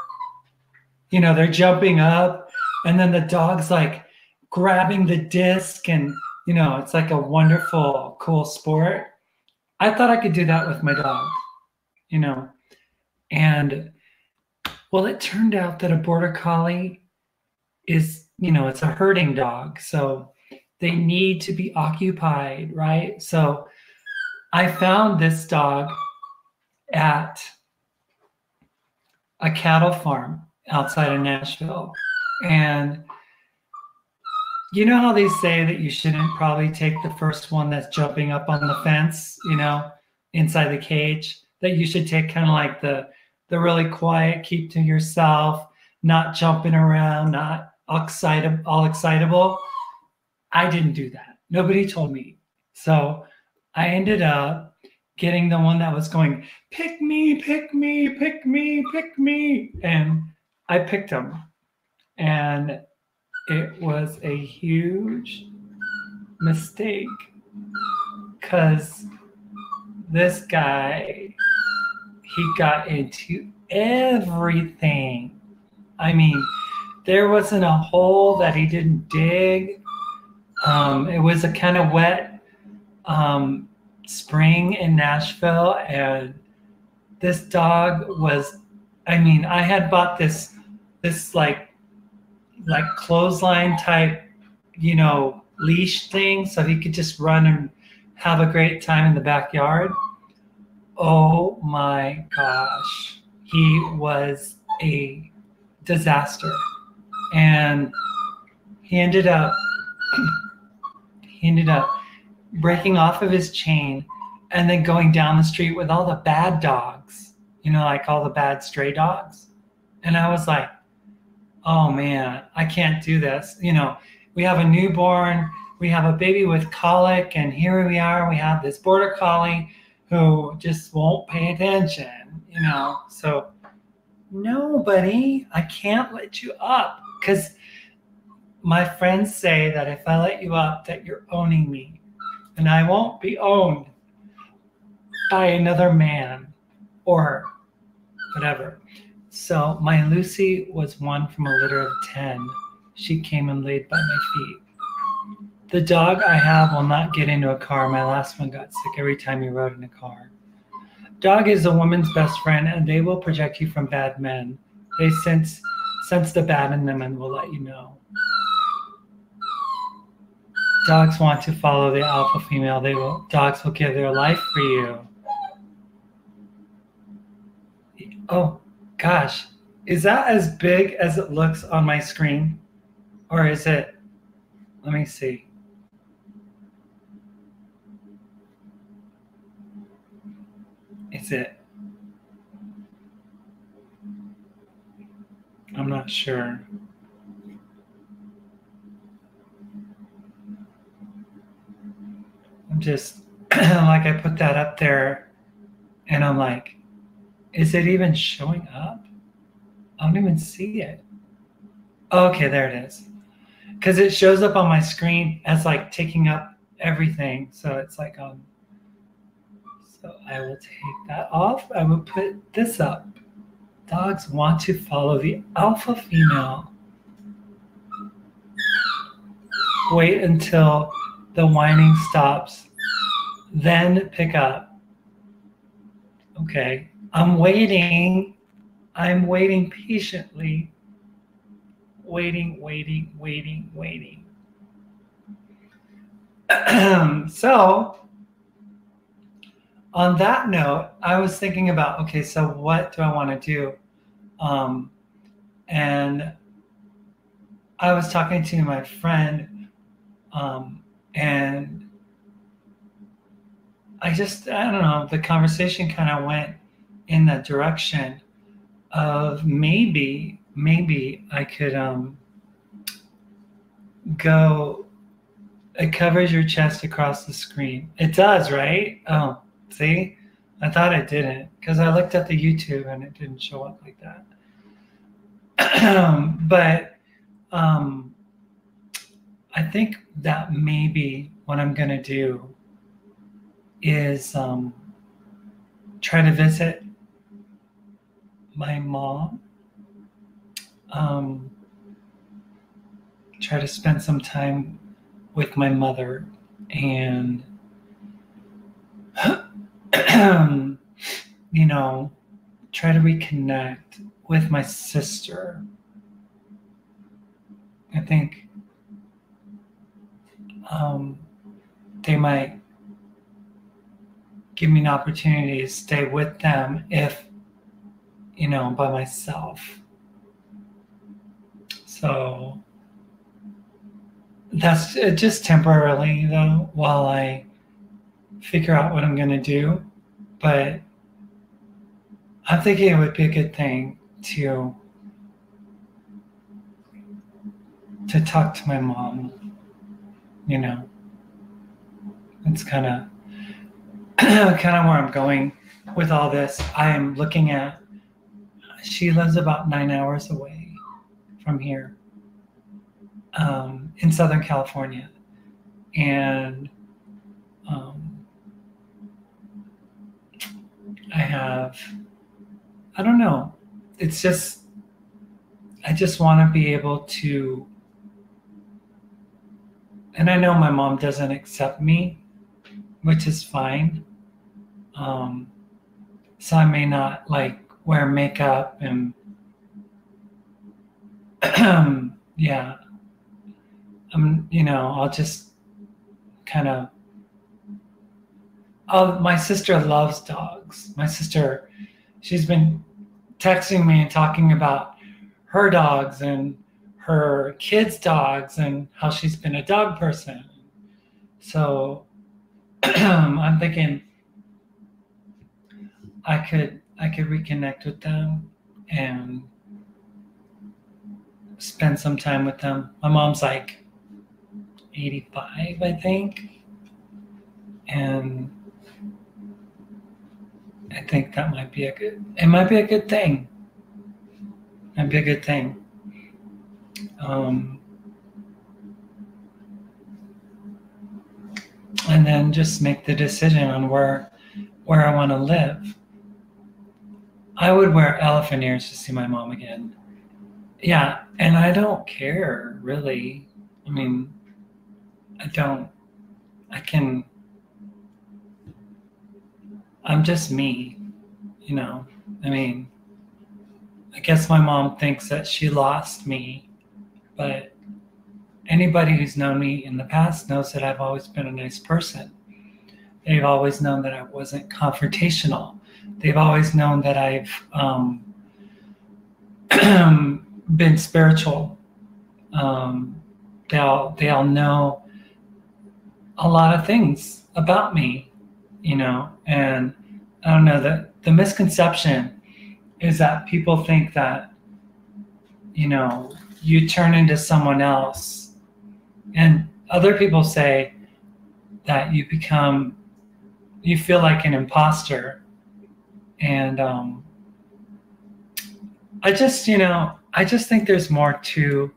You know, they're jumping up, and then the dog's like grabbing the disc and You know, it's like a wonderful, cool sport. I thought I could do that with my dog, you know. And well, it turned out that a border collie is, you know, it's a herding dog. So they need to be occupied, right? So I found this dog at a cattle farm outside of Nashville. And you know how they say that you shouldn't probably take the first one that's jumping up on the fence, you know, inside the cage, that you should take kind of like the really quiet, keep to yourself, not jumping around, not all excitable. I didn't do that. Nobody told me. So I ended up getting the one that was going, pick me, pick me, pick me, pick me. And I picked him. And it was a huge mistake because this guy, he got into everything. I mean, there wasn't a hole that he didn't dig. It was a kind of wet spring in Nashville, and this dog was, I mean, I had bought this like clothesline type, you know, leash thing so he could just run and have a great time in the backyard. Oh my gosh. He was a disaster. And he ended up breaking off of his chain and then going down the street with all the bad dogs, you know, like all the bad stray dogs. And I was like, oh man, I can't do this. You know, we have a newborn, we have a baby with colic, and here we are, we have this border collie who just won't pay attention, you know. So, no, buddy, I can't let you up because my friends say that if I let you up, that you're owning me, and I won't be owned by another man or whatever. So my Lucy was one from a litter of 10. She came and laid by my feet. The dog I have will not get into a car. My last one got sick every time he rode in a car. Dog is a woman's best friend, and they will protect you from bad men. They sense the bad in them and will let you know. Dogs want to follow the alpha female. Dogs will give their life for you. Oh, gosh. Is that as big as it looks on my screen? Or is it, let me see. Is it? I'm not sure. I'm just, like I put that up there and I'm like, is it even showing up? I don't even see it. Oh, okay, there it is. Because it shows up on my screen as like taking up everything. So it's like, so I will take that off. I will put this up. Dogs want to follow the alpha female. Wait until the whining stops, then pick up. Okay, I'm waiting patiently. Waiting. So, on that note, I was thinking about, okay, so what do I want to do? And I was talking to my friend, and I don't know, the conversation kind of went in that direction of maybe I could go, it covers your chest across the screen. It does, right? Oh, see? I thought it didn't because I looked at the YouTube and it didn't show up like that. But I think that maybe what I'm going to do is try to visit my mom, try to spend some time with my mother, and you know, try to reconnect with my sister. I think they might give me an opportunity to stay with them if, by myself. So that's just temporarily, though, while I figure out what I'm going to do. But I'm thinking it would be a good thing to talk to my mom. It's kind of where I'm going with all this. I am looking at, she lives about 9 hours away from here, in Southern California. And I don't know. It's just, I just want to be able to, and I know my mom doesn't accept me, which is fine. So I may not wear makeup and yeah. I'll just kind of, my sister loves dogs. My sister, she's been texting me and talking about her dogs and her kids' dogs and how she's been a dog person. So I'm thinking I could reconnect with them and spend some time with them. My mom's 85, I think. And I think that might be a good thing. Might be a good thing. And then just make the decision on where I want to live. I would wear elephant ears to see my mom again. Yeah, and I don't care, really. I mean, I'm just me, I mean, I guess my mom thinks that she lost me, but anybody who's known me in the past knows that I've always been a nice person. They've always known that I wasn't confrontational. They've always known that I've been spiritual. They all know a lot of things about me, and I don't know, that the misconception is that people think that, you turn into someone else, and other people say that you feel like an imposter. And I just think there's more to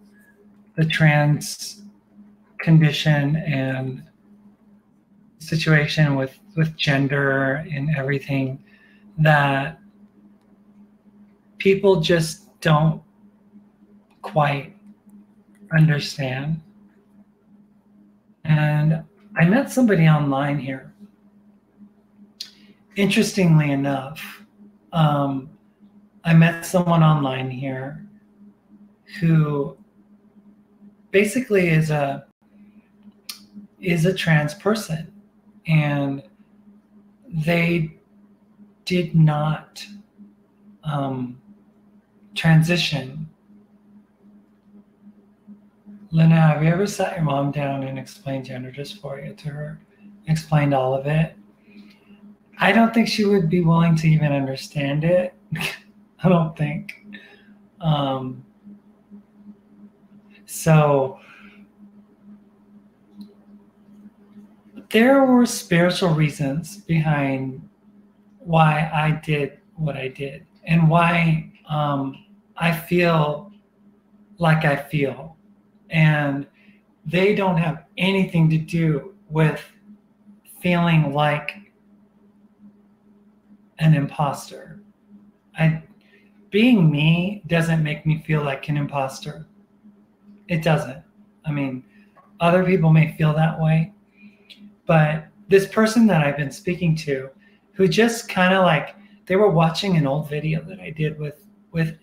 the trans condition and situation with gender and everything, that people just don't quite understand. And I met somebody online here. Interestingly enough, I met someone online here who basically is a trans person, and they did not transition. Lena, have you ever sat your mom down and explained gender dysphoria to her? Explained all of it? I don't think she would be willing to even understand it. I don't think. So there were spiritual reasons behind why I did what I did, and why I feel like I feel. And they don't have anything to do with feeling like an imposter. Being me doesn't make me feel like an imposter. It doesn't. I mean, Other people may feel that way, but this person that I've been speaking to, who just kind of like, they were watching an old video that I did with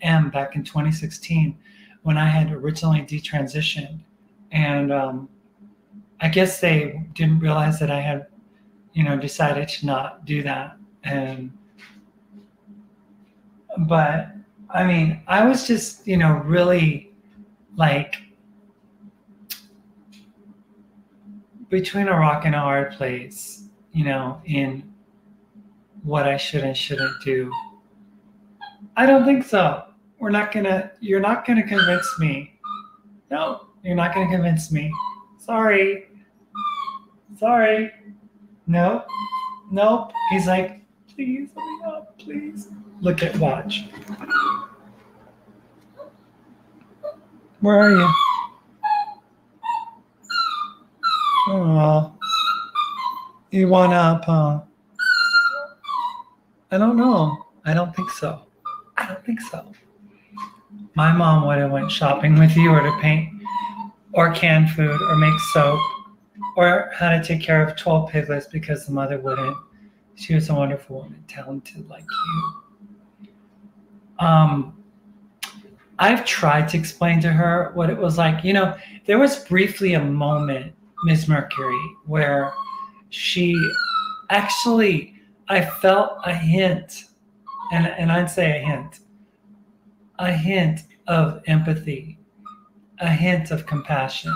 M back in 2016 when I had originally detransitioned, and I guess they didn't realize that I had, decided to not do that. And but I mean, I was just, really like between a rock and a hard place, in what I should and shouldn't do. I don't think so. You're not gonna convince me. No, you're not gonna convince me. Sorry. Sorry. Nope. Nope. He's like, please let me up, please. Look at watch. Where are you? Oh, you want up, huh? I don't know. I don't think so. I don't think so. My mom would have went shopping with you, or to paint, or can food, or make soap, or how to take care of 12 piglets because the mother wouldn't. She was a wonderful woman, talented like you. I've tried to explain to her what it was like. There was briefly a moment, Miss Mercury, where she actually, I felt a hint, and I'd say a hint of empathy, a hint of compassion.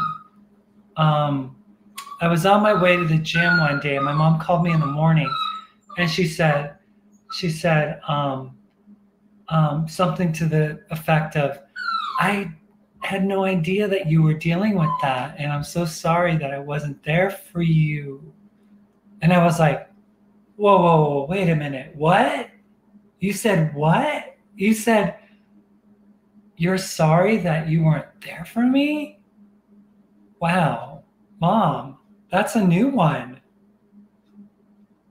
I was on my way to the gym one day, and my mom called me in the morning, and she said something to the effect of, I had no idea that you were dealing with that, and I'm so sorry that I wasn't there for you. And I was like, whoa, whoa, whoa, wait a minute. What? You said what? You said you're sorry that you weren't there for me? Wow, Mom, that's a new one.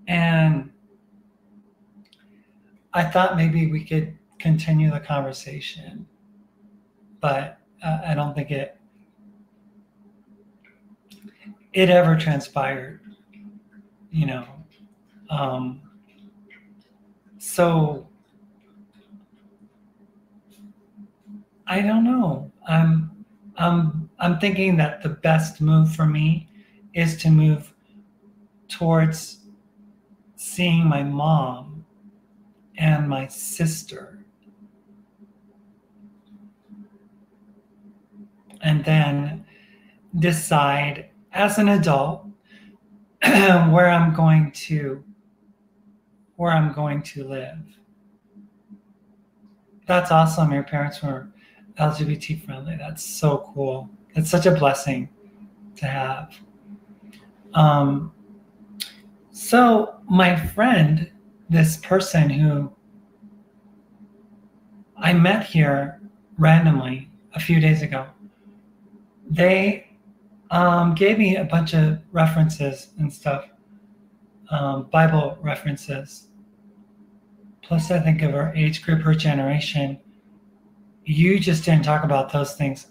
And I thought maybe we could continue the conversation, but I don't think it ever transpired, you know. So I don't know. I'm thinking that the best move for me is to move towards seeing my mom and my sister, and then decide as an adult where I'm going to live. That's awesome. Your parents were LGBT friendly. That's so cool. It's such a blessing to have. So my friend, this person who I met here randomly a few days ago, they gave me a bunch of references and stuff, Bible references. Plus, I think of our age group, her generation, you just didn't talk about those things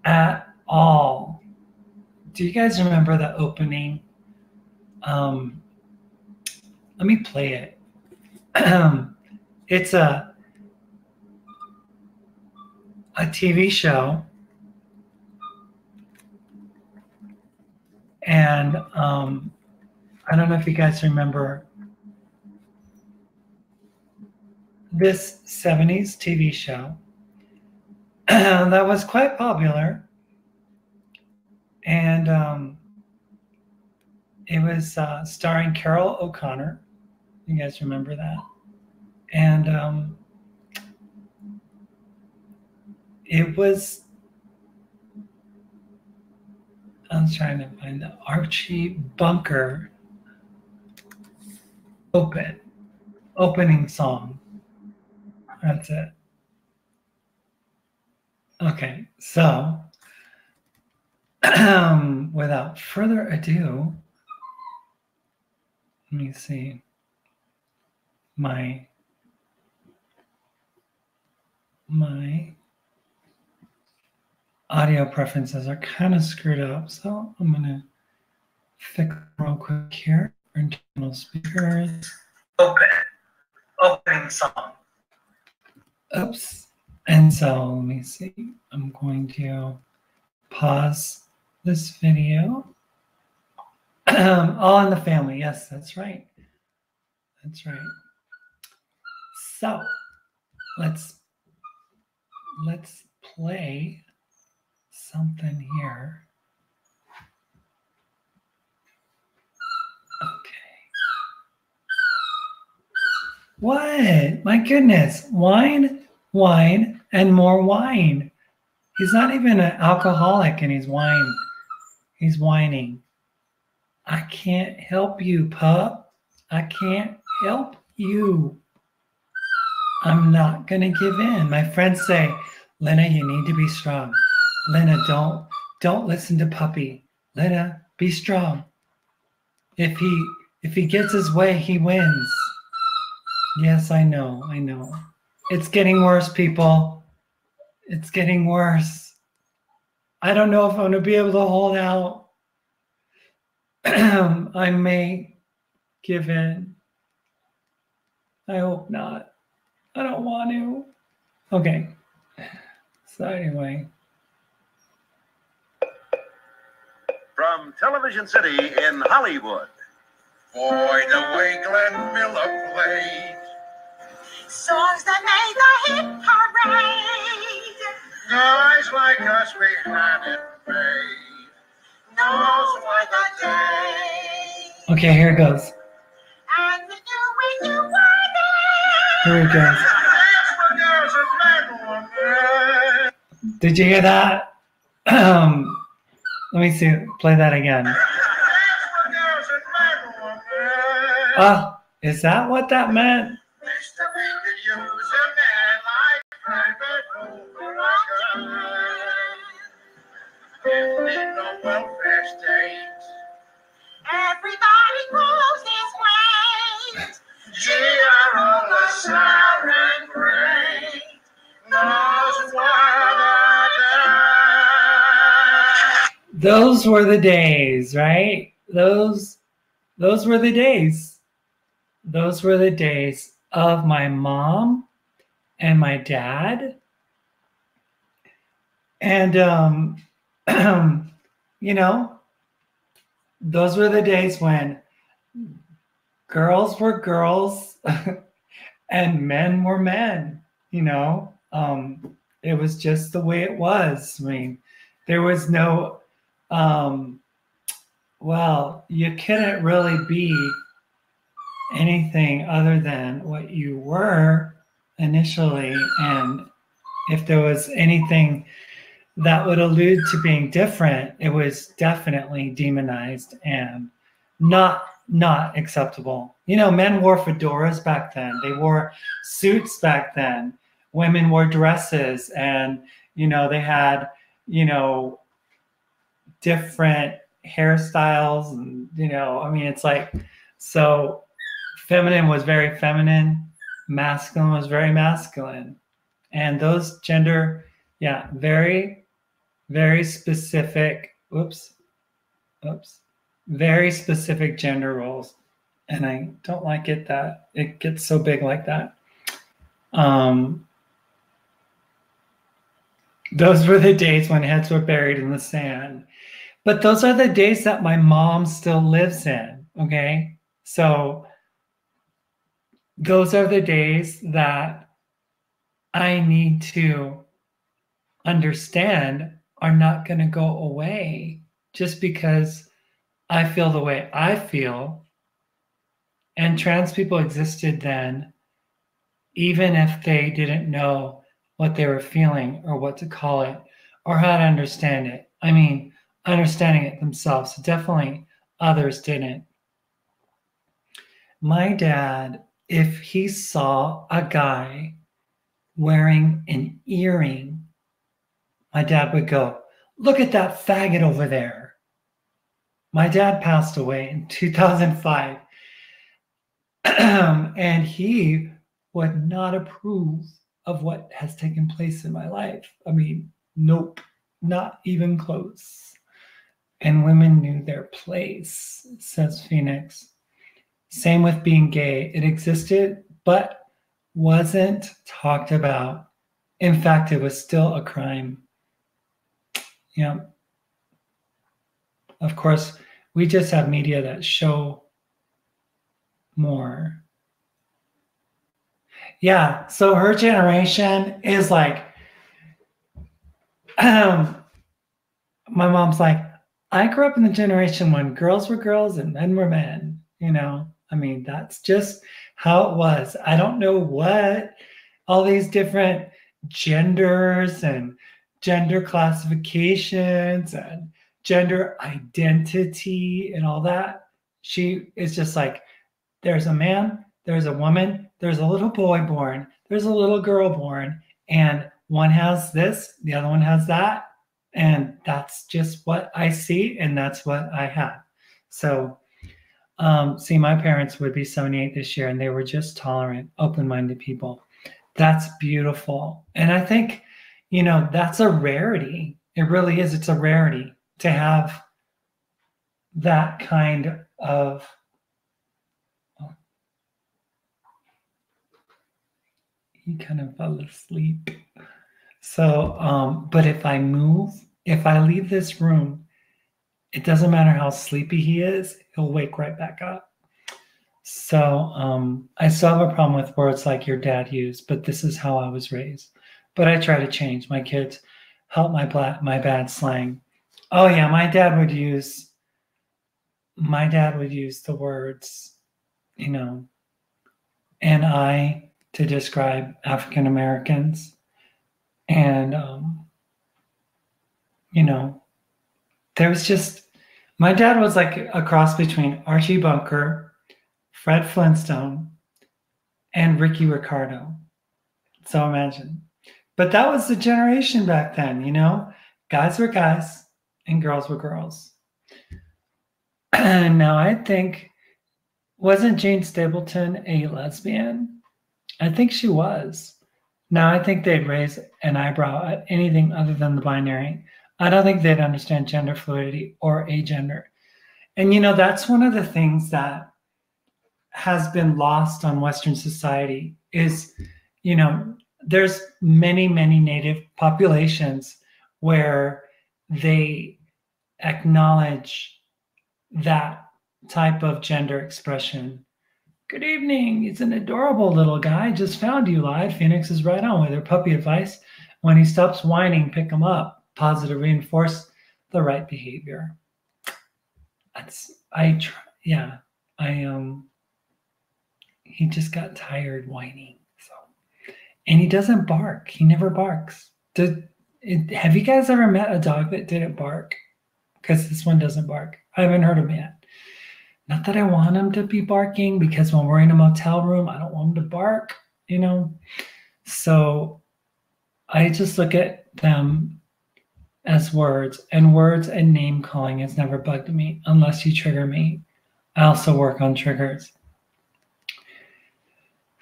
at all. Do you guys remember the opening? Let me play it. It's a TV show, and I don't know if you guys remember this 70s TV show that was quite popular, and it was starring Carol O'Connor. You guys remember that? And it was, I was trying to find the Archie Bunker opening song. That's it. Okay, so without further ado, let me see my audio preferences are kind of screwed up, so I'm gonna fix them real quick here. Internal speakers. Opening song. Oops. And so let me see. I'm going to pause this video. All in the Family. Yes, that's right. That's right. So let's play something here. Okay. What? My goodness. Wine, wine, and more wine. He's not even an alcoholic and he's whining. I can't help you, pup. I can't help you. I'm not going to give in. My friends say, Lena, you need to be strong. Lena, don't listen to puppy. Lena, be strong. If he gets his way, he wins. Yes, I know. It's getting worse, people. It's getting worse. I don't know if I'm going to be able to hold out. I may give in. I hope not. I don't want to. Okay. So anyway. From Television City in Hollywood. Boy, the way Glenn Miller played. Songs that made the hit parade. Guys like us, we had it made. Those were the days. Okay, here it goes. And we knew when you were there. Here it goes. Did you hear that? Let me see. Play that again. Is that what that meant? Everybody pulls his weight. G.R. the siren great knows what I done. Those were the days, right? Those were the days. Those were the days of my mom and my dad. And you know, those were the days when girls were girls and men were men, you know. It was just the way it was. I mean, there was no well, you couldn't really be anything other than what you were initially, and if there was anything that would allude to being different, it was definitely demonized and not acceptable. You know, men wore fedoras back then. They wore suits back then. Women wore dresses, and you know, they had, you know, different hairstyles, and you know, I mean, it's like, so feminine was very feminine, masculine was very masculine, and those gender, yeah, very specific, very specific gender roles. And I don't like it that it gets so big like that. Those were the days when heads were buried in the sand. But those are the days that my mom still lives in, okay? So those are the days that I need to understand are not going to go away just because I feel the way I feel. And trans people existed then, even if they didn't know what they were feeling or what to call it or how to understand it. I mean, understanding it themselves. Definitely others didn't. My dad, if he saw a guy wearing an earring, my dad would go, "Look at that faggot over there." My dad passed away in 2005. And he would not approve of what has taken place in my life. I mean, nope, not even close. And women knew their place, says Phoenix. Same with being gay. It existed, but wasn't talked about. In fact, it was still a crime. Yeah. Of course, we just have media that show more. Yeah, so her generation is like, my mom's like, I grew up in the generation when girls were girls and men were men. You know, I mean, that's just how it was. I don't know what all these different genders and gender classifications and gender identity and all that. She is just like, there's a man, there's a woman, there's a little boy born, there's a little girl born, and one has this, the other one has that. And that's just what I see, and that's what I have. So, see, my parents would be 78 this year, and they were just tolerant, open-minded people. That's beautiful. And I think, you know, that's a rarity. It really is. It's a rarity to have that kind of he kind of fell asleep. So, but if I move, if I leave this room, it doesn't matter how sleepy he is, he'll wake right back up. So I still have a problem with words like your dad used, but this is how I was raised. But I try to change. My kids help my bad slang. Oh yeah, my dad would use the words, you know, and I to describe African Americans. And, you know, there was just, my dad was like a cross between Archie Bunker, Fred Flintstone, and Ricky Ricardo. So imagine. But that was the generation back then, you know? Guys were guys and girls were girls. And now I think, wasn't Jane Stapleton a lesbian? I think she was. Now I think they'd raise an eyebrow at anything other than the binary. I don't think they'd understand gender fluidity or agender. And you know, that's one of the things that has been lost on Western society is, you know, there's many, many native populations where they acknowledge that type of gender expression. Good evening. It's an adorable little guy. Just found you live. Phoenix is right on with her puppy advice. When he stops whining, pick him up. Positive reinforce the right behavior. He just got tired whining. So, and he doesn't bark. He never barks. Have you guys ever met a dog that didn't bark? Because this one doesn't bark. I haven't heard him yet. Not that I want him to be barking, because when we're in a motel room, I don't want him to bark, you know? So I just look at them as words, and name calling has never bugged me unless you trigger me. I also work on triggers.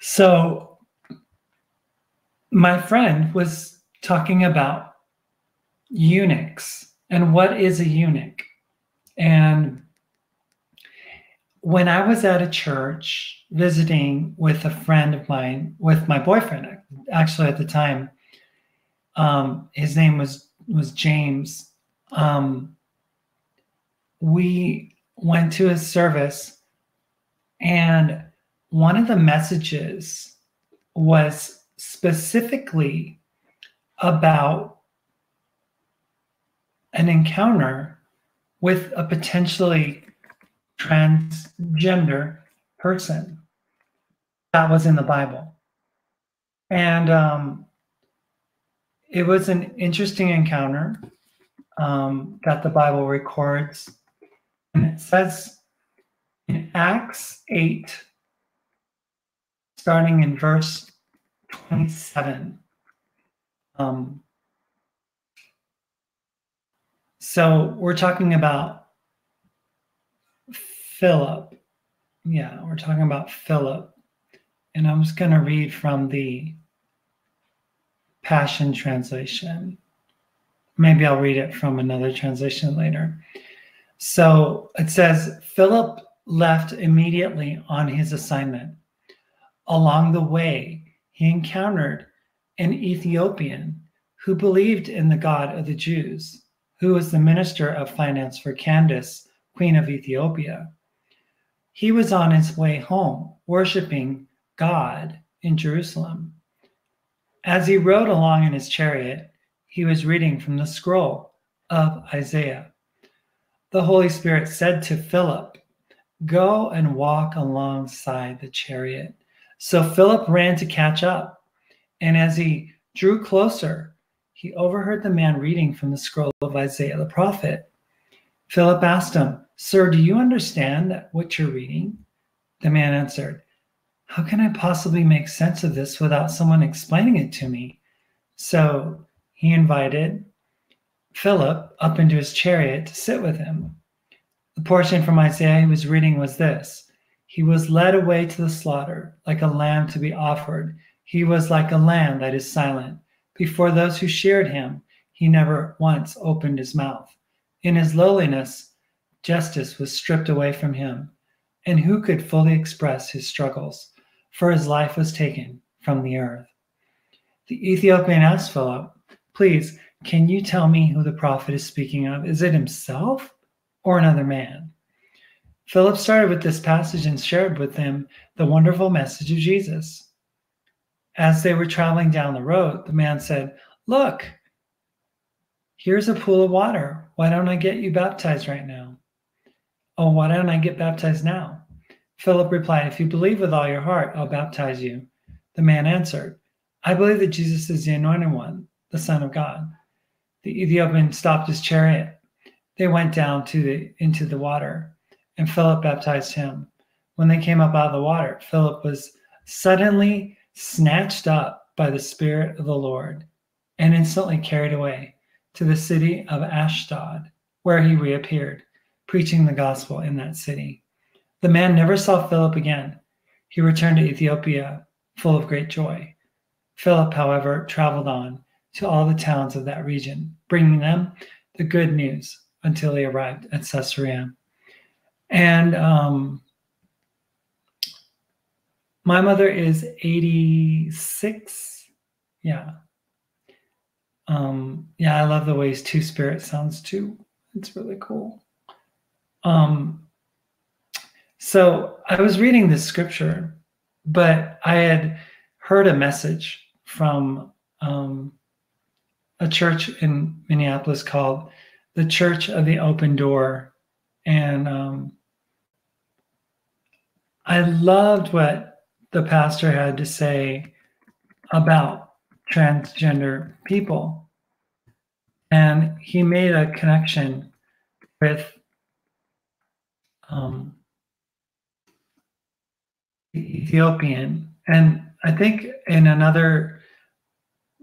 So my friend was talking about eunuchs and what is a eunuch. And when I was at a church visiting with a friend of mine, with my boyfriend, actually at the time, his name was James. We went to a service, and one of the messages was specifically about an encounter with a potentially transgender person that was in the Bible. And it was an interesting encounter that the Bible records. And it says in Acts 8, starting in verse 27. So we're talking about Philip. Yeah, we're talking about Philip. And I'm just going to read from the Passion Translation. Maybe I'll read it from another translation later. So it says, Philip left immediately on his assignment. Along the way, he encountered an Ethiopian who believed in the God of the Jews, who was the minister of finance for Candace, Queen of Ethiopia. He was on his way home, worshiping God in Jerusalem. As he rode along in his chariot, he was reading from the scroll of Isaiah. The Holy Spirit said to Philip, "Go and walk alongside the chariot." So Philip ran to catch up, and as he drew closer, he overheard the man reading from the scroll of Isaiah the prophet. Philip asked him, "Sir, do you understand what you're reading?" The man answered, "How can I possibly make sense of this without someone explaining it to me?" So he invited Philip up into his chariot to sit with him. The portion from Isaiah he was reading was this: "He was led away to the slaughter, like a lamb to be offered. He was like a lamb that is silent. Before those who sheared him, he never once opened his mouth. In his lowliness, justice was stripped away from him. And who could fully express his struggles? For his life was taken from the earth." The Ethiopian asked Philip, "Please, can you tell me who the prophet is speaking of? Is it himself or another man?" Philip started with this passage and shared with them the wonderful message of Jesus. As they were traveling down the road, the man said, "Look, here's a pool of water. Why don't I get you baptized right now?" "Oh, why don't I get baptized now?" Philip replied, "If you believe with all your heart, I'll baptize you." The man answered, "I believe that Jesus is the Anointed One, the Son of God." The Ethiopian stopped his chariot. They went down into the water, and Philip baptized him. When they came up out of the water, Philip was suddenly snatched up by the Spirit of the Lord and instantly carried away to the city of Ashdod, where he reappeared, preaching the gospel in that city. The man never saw Philip again. He returned to Ethiopia full of great joy. Philip, however, traveled on to all the towns of that region, bringing them the good news until he arrived at Caesarea. And my mother is 86. Yeah. I love the way Two Spirit sounds too. It's really cool. So I was reading this scripture, but I had heard a message from a church in Minneapolis called the Church of the Open Door. And I loved what the pastor had to say about transgender people. And he made a connection with the Ethiopian. And I think in another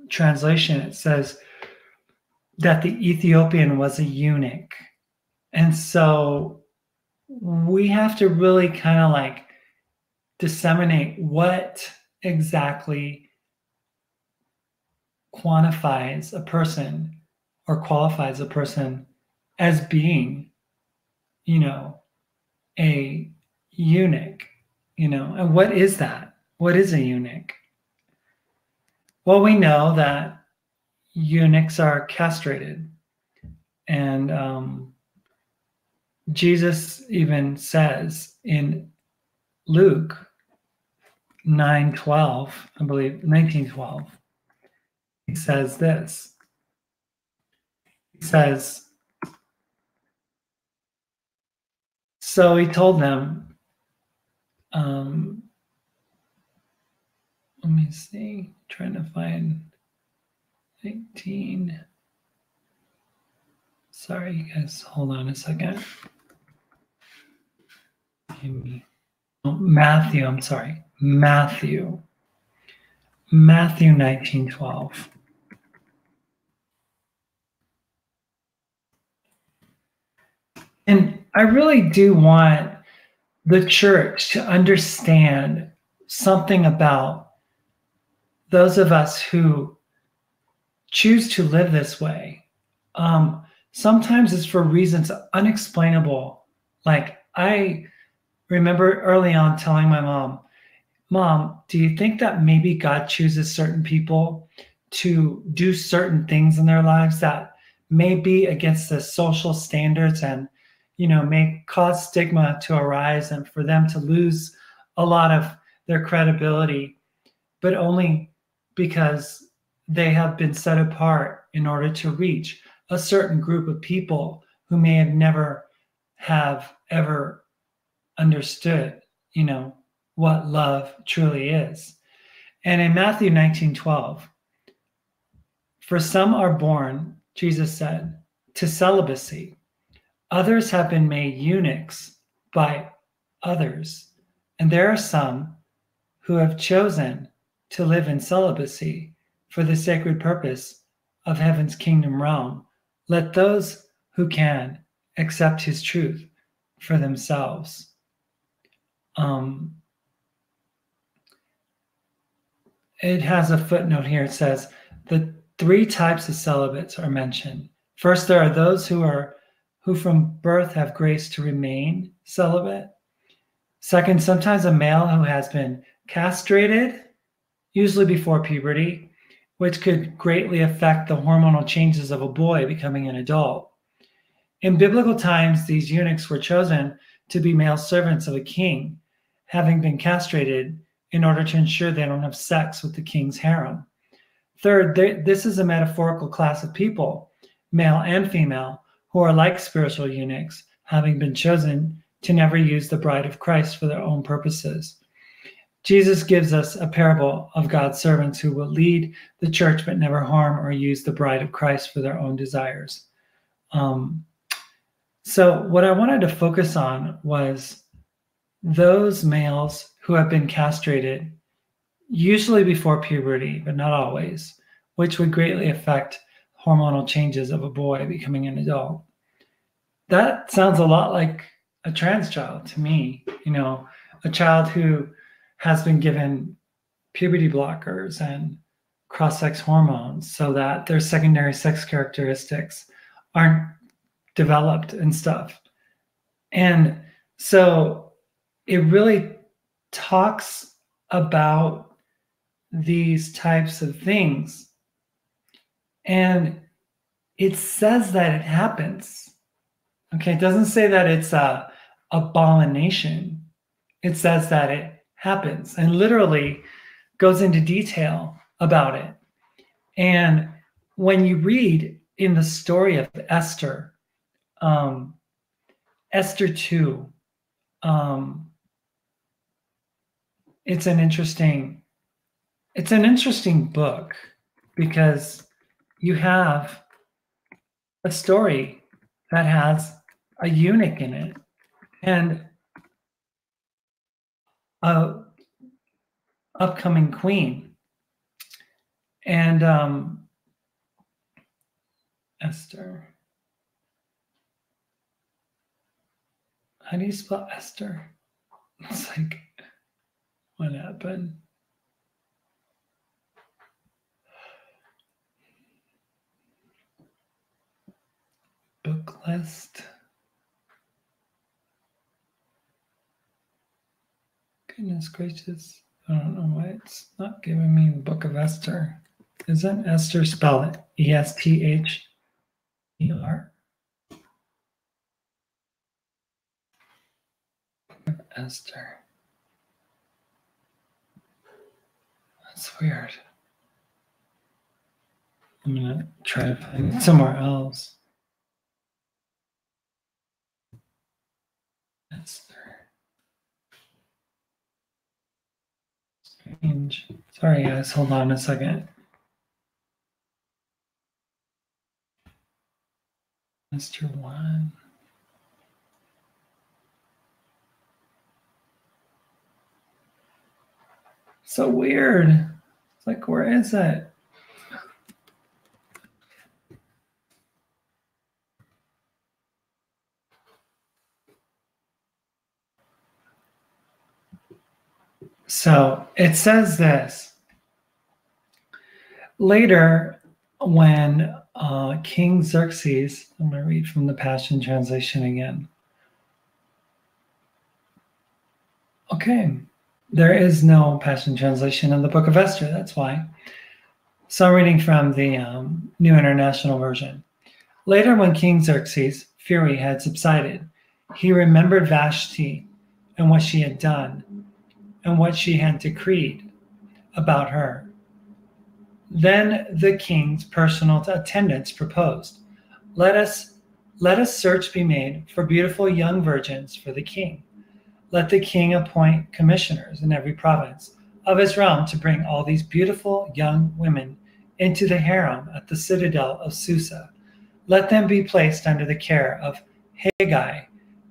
translation, it says that the Ethiopian was a eunuch. And so we have to really kind of like disseminate what exactly quantifies a person or qualifies a person as being, a eunuch, and what is that? What is a eunuch? Well, we know that eunuchs are castrated, and Jesus even says in Luke 9:12, I believe 19:12, he says this. He says, so he told them, let me see, trying to find 19. Sorry, you guys, hold on a second. Matthew, I'm sorry. Matthew 19:12. And I really do want the church to understand something about those of us who choose to live this way. Sometimes it's for reasons unexplainable. Like I remember early on telling my Mom, do you think that maybe God chooses certain people to do certain things in their lives that may be against the social standards and, may cause stigma to arise and for them to lose a lot of their credibility, but only because they have been set apart in order to reach a certain group of people who may have never have ever understood, what love truly is. And in Matthew 19:12, for some are born, Jesus said, to celibacy. Others have been made eunuchs by others. And there are some who have chosen to live in celibacy for the sacred purpose of heaven's kingdom realm. Let those who can accept his truth for themselves. It has a footnote here. It says the 3 types of celibates are mentioned. First, there are those who from birth have grace to remain celibate. Second, sometimes a male who has been castrated, usually before puberty, which could greatly affect the hormonal changes of a boy becoming an adult. In biblical times, these eunuchs were chosen to be male servants of a king, having been castrated in order to ensure they don't have sex with the king's harem. Third, this is a metaphorical class of people, male and female, who are like spiritual eunuchs, having been chosen to never use the bride of Christ for their own purposes. Jesus gives us a parable of God's servants who will lead the church but never harm or use the bride of Christ for their own desires. So what I wanted to focus on was those males who have been castrated, usually before puberty, but not always, which would greatly affect hormonal changes of a boy becoming an adult. That sounds a lot like a trans child to me, a child who has been given puberty blockers and cross-sex hormones so that their secondary sex characteristics aren't developed and stuff. And so it really talks about these types of things. And it says that it happens. Okay, it doesn't say that it's a abomination. It says that it happens and literally goes into detail about it. And when you read in the story of Esther, Esther 2, it's an interesting book because you have a story that has a eunuch in it and a upcoming queen. And Esther. How do you spell Esther? It's like, what happened? Book list. Goodness gracious. I don't know why it's not giving me the Book of Esther. Isn't Esther spelled Esther? Esther. That's weird. I'm gonna try to find it somewhere else. Esther. Strange. Sorry guys, hold on a second. Esther 1. So weird. It's like, where is it? So it says this. Later, when King Xerxes, I'm going to read from the Passion Translation again. Okay, there is no Passion Translation in the Book of Esther, that's why. So I'm reading from the New International Version. Later, when King Xerxes' fury had subsided, he remembered Vashti and what she had done and what she had decreed about her. Then the king's personal attendants proposed, let us search be made for beautiful young virgins for the king. Let the king appoint commissioners in every province of his realm to bring all these beautiful young women into the harem at the citadel of Susa. Let them be placed under the care of Haggai,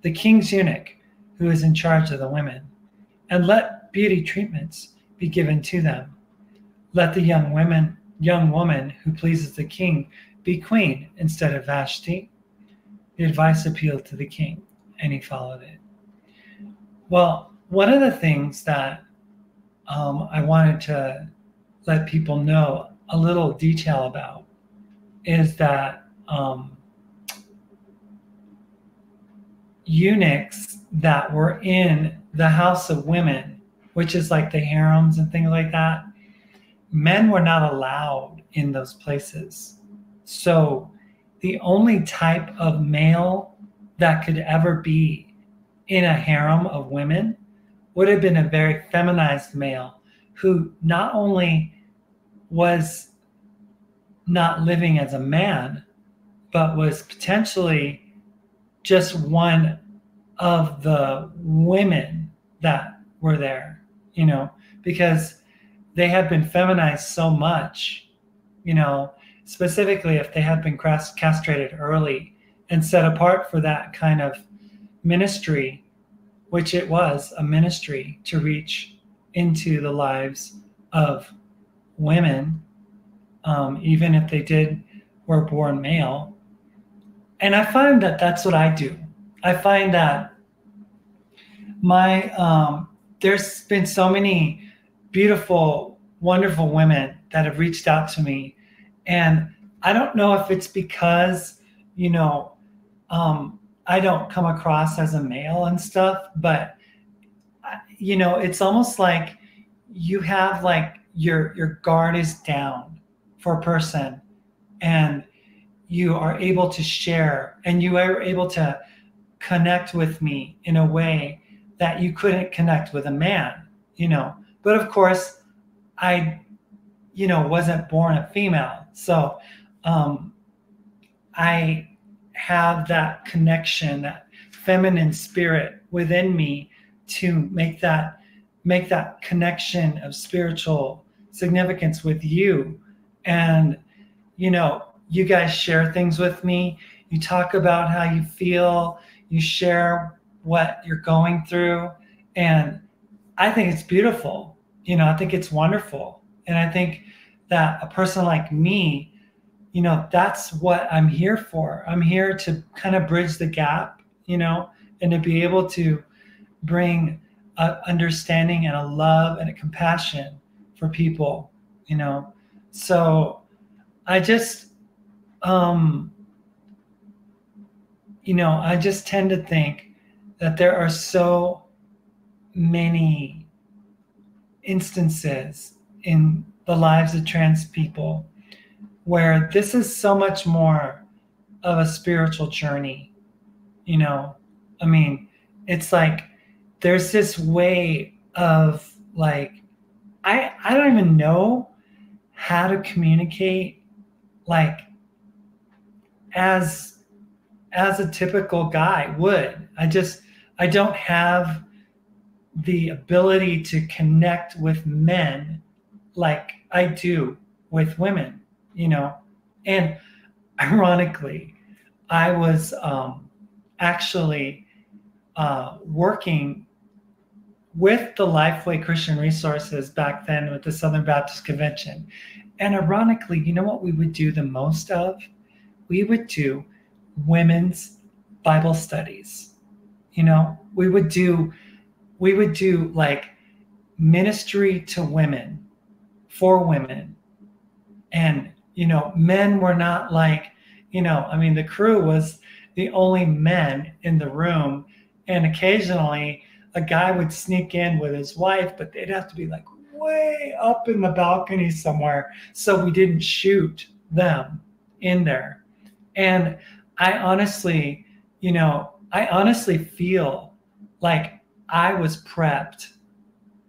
the king's eunuch, who is in charge of the women, and let beauty treatments be given to them. Let the young woman who pleases the king be queen instead of Vashti. The advice appealed to the king, and he followed it. Well, one of the things that I wanted to let people know a little detail about is that eunuchs that were in the house of women, which is like the harems and things like that, men were not allowed in those places. So the only type of male that could ever be in a harem of women would have been a very feminized male who not only was not living as a man, but was potentially just one of the women that were there, because they had been feminized so much, specifically if they had been castrated early and set apart for that kind of ministry, which it was a ministry to reach into the lives of women, even if they were born male. And I find that that's what I do. I find that there's been so many beautiful, wonderful women that have reached out to me. And I don't know if it's because, I don't come across as a male and stuff, but, it's almost like you have like your guard is down for a person, and you are able to share, and you are able to connect with me in a way that you couldn't connect with a man, But of course, I, wasn't born a female. So I have that connection, that feminine spirit within me to make that connection of spiritual significance with you. And, you guys share things with me. You talk about how you feel. You share what you're going through. And I think it's beautiful. I think it's wonderful. And I think that a person like me, that's what I'm here for. I'm here to kind of bridge the gap, and to be able to bring a understanding and a love and a compassion for people, So I just, I just tend to think that there are so many instances in the lives of trans people where this is so much more of a spiritual journey. It's like there's this way of like, I don't even know how to communicate like as a typical guy would. I don't have the ability to connect with men like I do with women, And ironically, I was actually working with the Lifeway Christian Resources back then with the Southern Baptist Convention. And ironically, you know what we would do the most of? We would do women's Bible studies. We would do like ministry to women, for women. And men were not like, I mean, the crew was the only men in the room. And occasionally a guy would sneak in with his wife, but they'd have to be like way up in the balcony somewhere. So we didn't shoot them in there. And I honestly, I honestly feel like I was prepped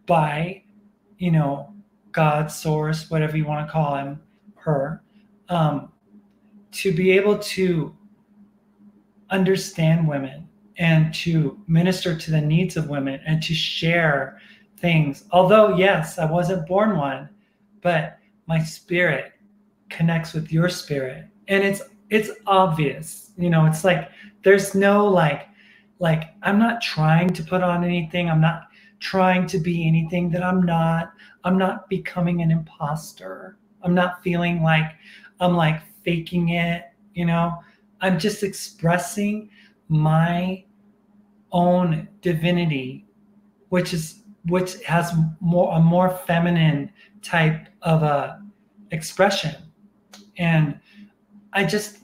by, God, source, whatever you want to call him, her, to be able to understand women and to minister to the needs of women and to share things. Although, yes, I wasn't born one, but my spirit connects with your spirit. And it's obvious, it's like, there's no like I'm not trying to put on anything. I'm not trying to be anything that I'm not. I'm not becoming an imposter. I'm not feeling like I'm like faking it, I'm just expressing my own divinity, which has a more feminine type of a expression. And I just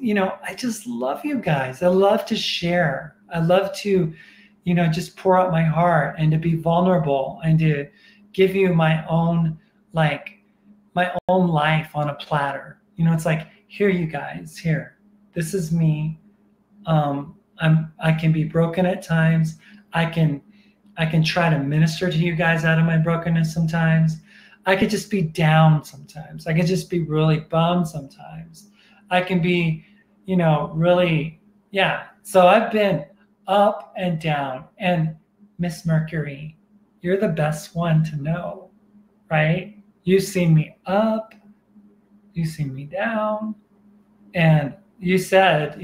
love you guys. I love to share. I love to, just pour out my heart and to be vulnerable and to give you my own life on a platter. It's like, here, you guys, here. This is me. I can be broken at times. I can try to minister to you guys out of my brokenness sometimes. I could just be down sometimes. I could just be really bummed sometimes. I can be, really, yeah. So I've been up and down. And Miss Mercury, you're the best one to know, right? You've seen me up, you've seen me down. And you said,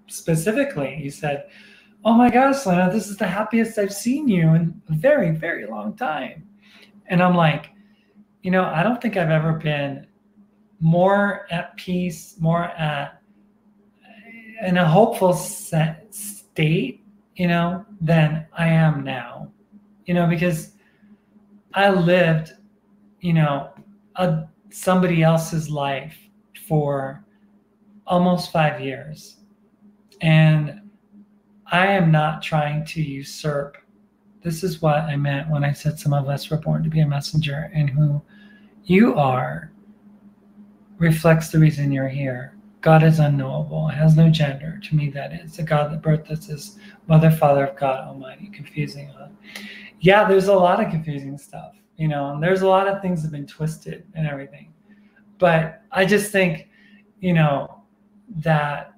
specifically, you said, oh my gosh, Lena, this is the happiest I've seen you in a very, very long time. And I'm like, I don't think I've ever been more at peace, more in a hopeful state, than I am now, because I lived, somebody else's life for almost 5 years. And I am not trying to usurp. This is what I meant when I said some of us were born to be a messenger, and who you are reflects the reason you're here. God is unknowable. It has no gender. To me, that is. The God that birthed us is Mother, Father of God Almighty. Confusing. Yeah, there's a lot of confusing stuff, and there's a lot of things that have been twisted and everything. But I just think, that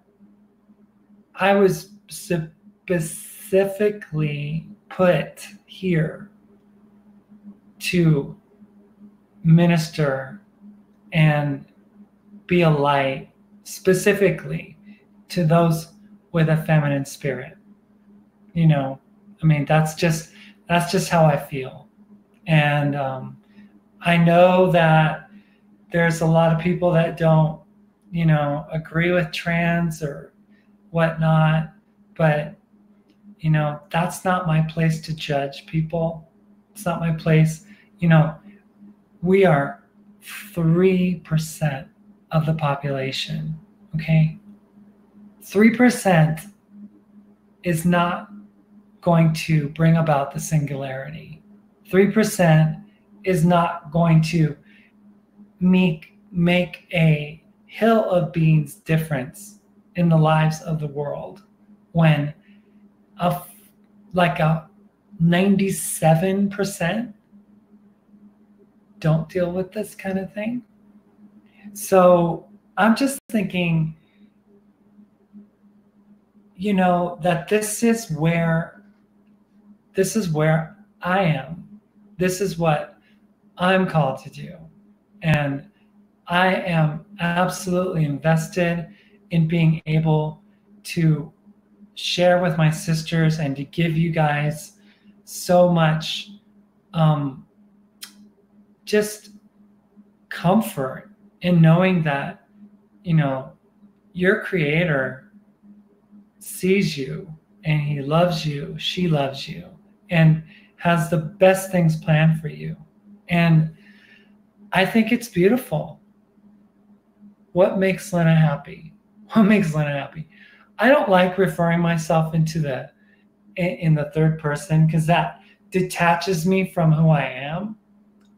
I was specifically put here to minister and be a light specifically to those with a feminine spirit. I mean, that's just how I feel. And I know that there's a lot of people that don't, agree with trans or whatnot, but that's not my place to judge people. It's not my place. We are 3% of the population. Okay, 3% is not going to bring about the singularity. 3% is not going to make a hill of beans difference in the lives of the world, when a 97% don't deal with this kind of thing. So I'm just thinking, that this is where I am. This is what I'm called to do. And I am absolutely invested in being able to share with my sisters and to give you guys so much just comfort in knowing that, your creator sees you and he loves you, she loves you, and has the best things planned for you. And I think it's beautiful. what makes Lena happy? What makes Lena happy? I don't like referring myself in the third person because that detaches me from who I am.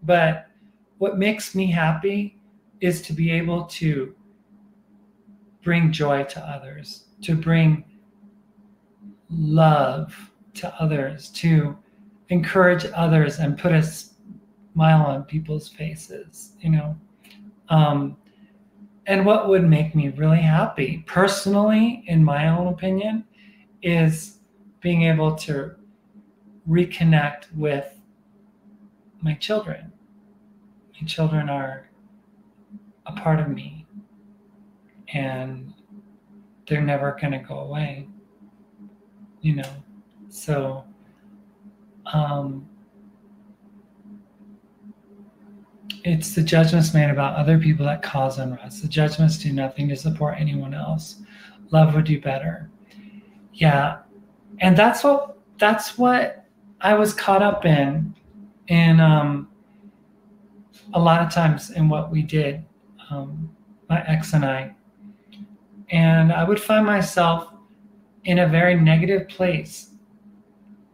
But what makes me happy is to be able to bring joy to others, to bring love to others, to encourage others and put a smile on people's faces, and what would make me really happy personally, in my own opinion, is being able to reconnect with my children. My children are a part of me, and they're never going to go away, So, it's the judgments made about other people that cause unrest. The judgments do nothing to support anyone else. Love would do better. Yeah, and that's what I was caught up in a lot of times in what we did, my ex and I. And I would find myself in a very negative place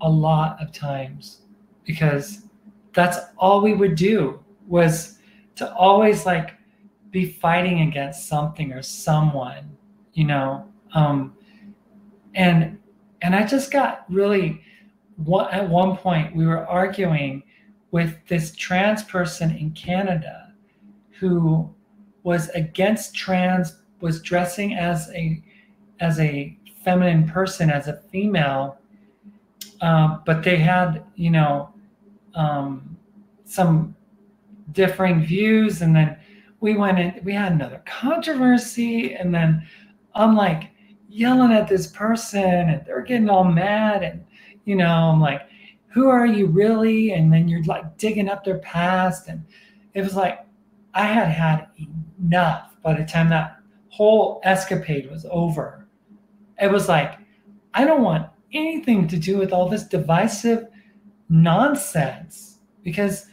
a lot of times because that's all we would do was to always like be fighting against something or someone, and I just got really, at one point we were arguing with this trans person in Canada who was against trans, was dressing as a feminine person, as a female, but they had, some differing views, and then we had another controversy, and then I'm like yelling at this person, and they're getting all mad, and I'm like, who are you really? And then you're like digging up their past, and it was like I had enough by the time that whole escapade was over. It was like, I don't want anything to do with all this divisive nonsense, because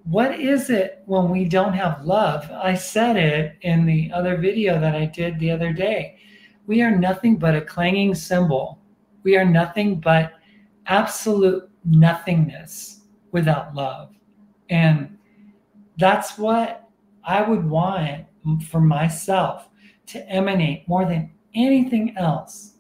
what is it when we don't have love? I said it in the other video that I did the other day. We are nothing but a clanging cymbal. We are nothing but absolute nothingness without love. And that's what I would want for myself to emanate more than anything else.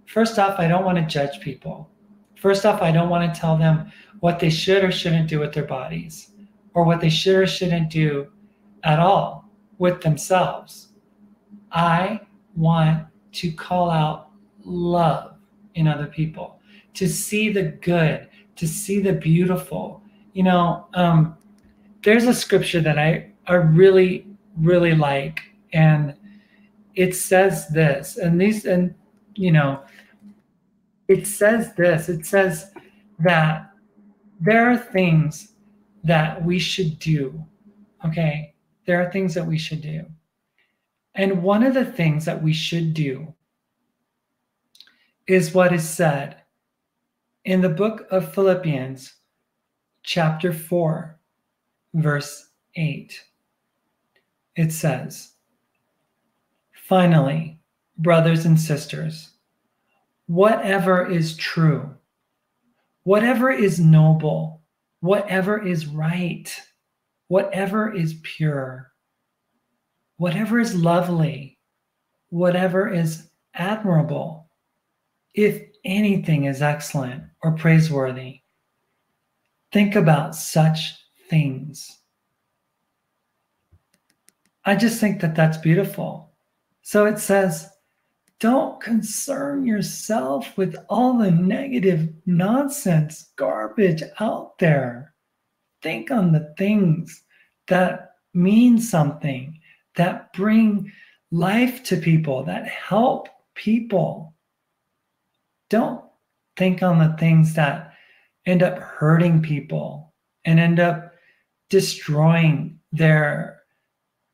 First off, I don't want to judge people. First off, I don't want to tell them what they should or shouldn't do with their bodies, or what they should or shouldn't do at all with themselves. I want to call out love in other people, to see the good, to see the beautiful. There's a scripture that I really, really like, and it says this, it says this. It says that there are things that we should do, okay? There are things that we should do. And one of the things that we should do is what is said in the book of Philippians, chapter 4, verse 8. It says, finally, brothers and sisters, whatever is true, whatever is noble, whatever is right, whatever is pure, whatever is lovely, whatever is admirable, if anything is excellent or praiseworthy, think about such things. I just think that that's beautiful. So it says, don't concern yourself with all the negative nonsense, garbage out there. Think on the things that mean something, that bring life to people, that help people. Don't think on the things that end up hurting people and end up destroying their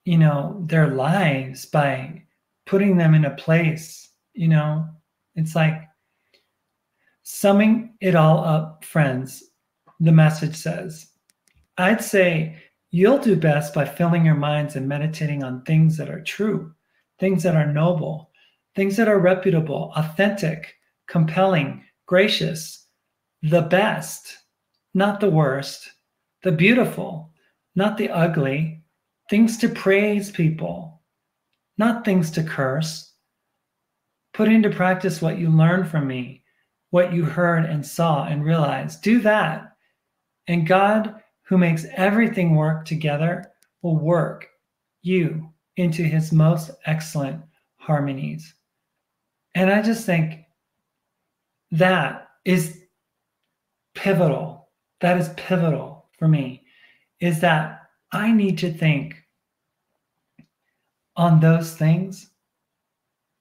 lives by putting them in a place. It's like, summing it all up, friends, the message says, I'd say You'll do best by filling your minds and meditating on things that are true, things that are noble, things that are reputable, authentic, compelling, gracious, the best, not the worst, the beautiful, not the ugly, things to praise people, not things to curse. Put into practice what you learned from me, what you heard and saw and realized. Do that, and God, who makes everything work together, will work you into his most excellent harmonies. And I just think that is pivotal. That is pivotal for me, is that I need to think on those things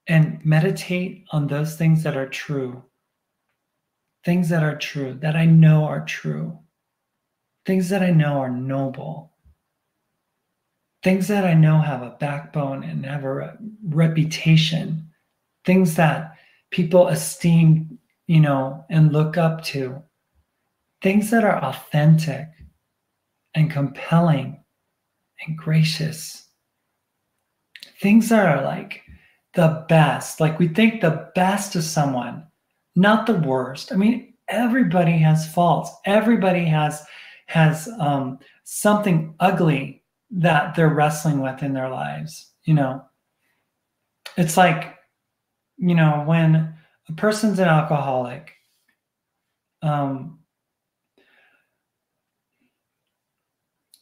and meditate on those things that are true, things that are true, that I know are true, things that I know are noble, things that I know have a backbone and have a reputation, things that people esteem, and look up to, things that are authentic and compelling and gracious, things that are like the best, like we think the best of someone, not the worst. I mean, everybody has faults. Everybody has something ugly that they're wrestling with in their lives. It's like, when a person's an alcoholic,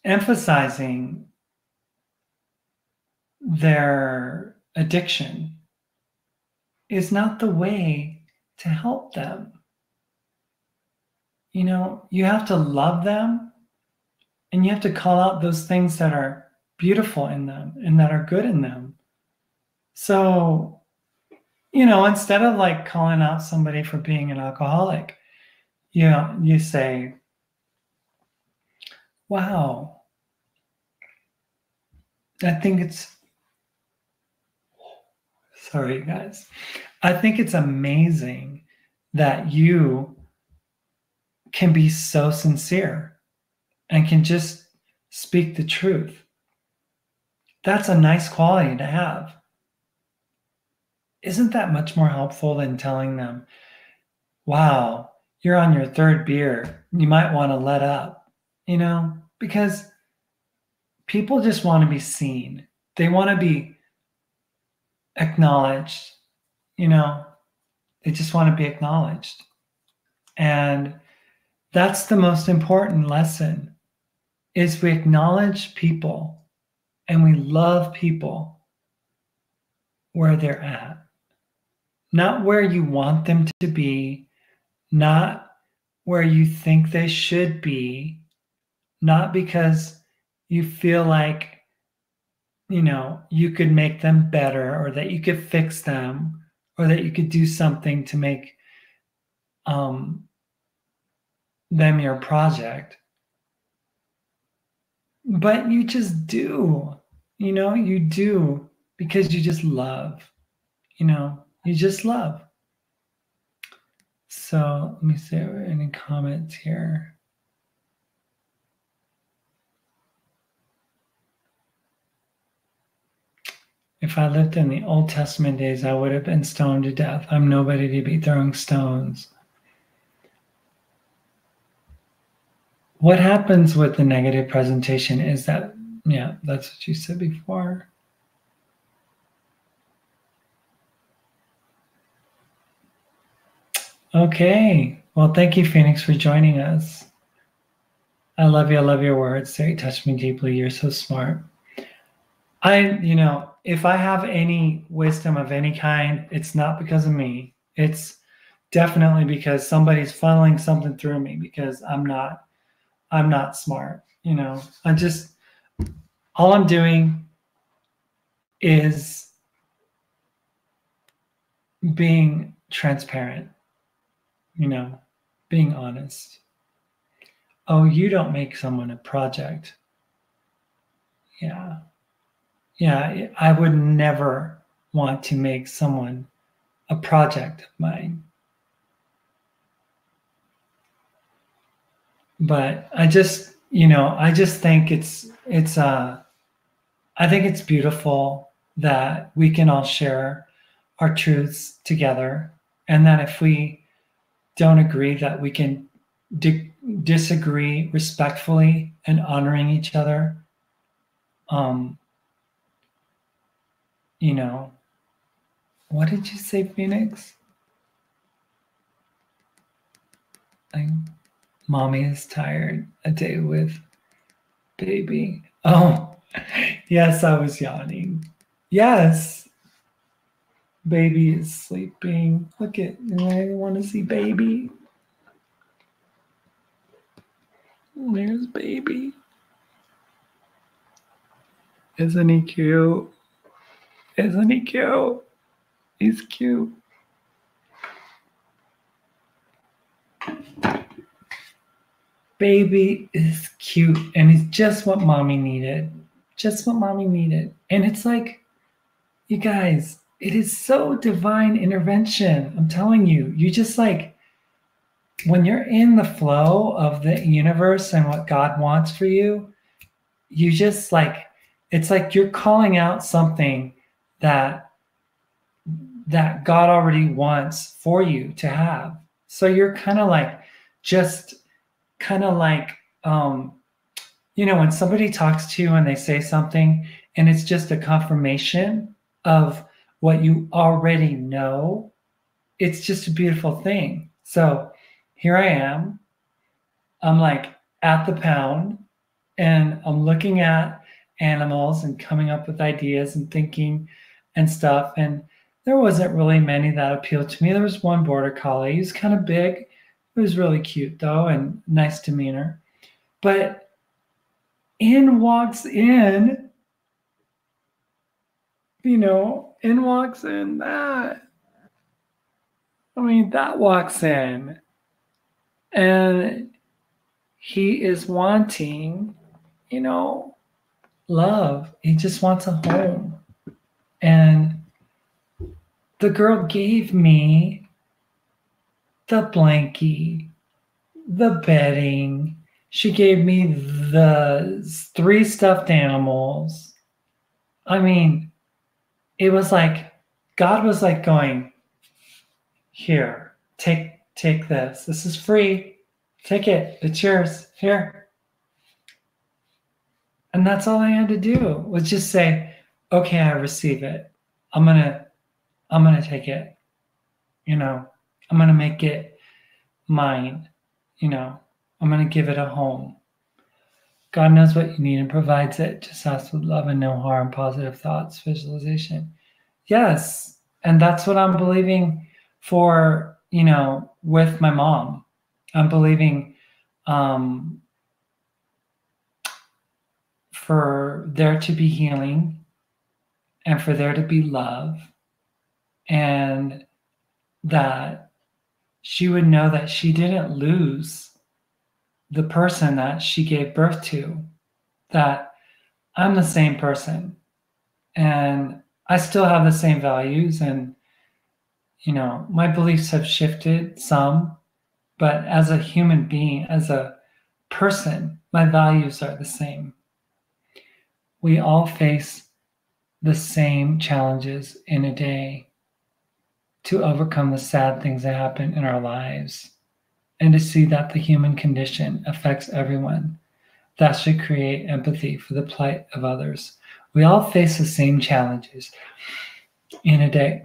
emphasizing their addiction is not the way to help them. You have to love them, and you have to call out those things that are beautiful in them and that are good in them. So, instead of like calling out somebody for being an alcoholic, you say, wow, sorry guys, I think it's amazing that you can be so sincere and can just speak the truth. That's a nice quality to have. Isn't that much more helpful than telling them, wow, you're on your third beer, you might want to let up, because people just want to be seen. They want to be acknowledged, they just want to be acknowledged. And that's the most important lesson, is we acknowledge people and we love people where they're at. Not where you want them to be, not where you think they should be, not because you feel like, you could make them better, or that you could fix them, or that you could do something to make them your project. But you just do, you do because you just love, you just love. So let me see if there are any comments here. If I lived in the Old Testament days, I would have been stoned to death. I'm nobody to be throwing stones. What happens with the negative presentation is that, that's what you said before. Okay. Well, thank you, Phoenix, for joining us. I love you. I love your words. They touch me deeply. You're so smart. If I have any wisdom of any kind, it's not because of me. It's definitely because somebody's funneling something through me, because I'm not smart. All I'm doing is being transparent, being honest. Oh, you don't make someone a project. Yeah, I would never want to make someone a project of mine. But I just think it's it's I think it's beautiful that we can all share our truths together, and that if we don't agree, that we can disagree respectfully and honoring each other. You know, what did you say, Phoenix? Mommy is tired. A day with baby. Oh, yes, I was yawning. Yes, baby is sleeping. Look at, I want to see baby. There's baby. Isn't he cute? Isn't he cute? He's cute. Baby is cute, and he's just what mommy needed. Just what mommy needed. And it's like, you guys, it is so divine intervention. I'm telling you, you just like, when you're in the flow of the universe and what God wants for you, you just like, it's like you're calling out something that God already wants for you to have. So you're kind of like, just kind of like, when somebody talks to you and they say something and it's just a confirmation of what you already know, it's just a beautiful thing. So here I am. I'm like at the pound, and I'm looking at animals and coming up with ideas and thinking and stuff. And there wasn't really many that appealed to me. There was one border collie. He was kind of big. He was really cute though, and nice demeanor. But in walks that. That walks in, and he is wanting, love. He just wants a home. And the girl gave me the blankie, the bedding. She gave me the 3 stuffed animals. It was like God was like going, here, take this. This is free. Take it. It's yours. Here. And that's all I had to do was just say, okay, I receive it. I'm gonna take it. I'm gonna make it mine. I'm gonna give it a home. God knows what you need and provides it. Just ask with love and no harm, positive thoughts, visualization. Yes. And that's what I'm believing for, with my mom. I'm believing for there to be healing and for there to be love, and that she would know that she didn't lose the person that she gave birth to, that I'm the same person and I still have the same values, and my beliefs have shifted some, but as a human being, as a person, my values are the same. We all face the same challenges in a day to overcome the sad things that happen in our lives, and to see that the human condition affects everyone. That should create empathy for the plight of others. We all face the same challenges in a day.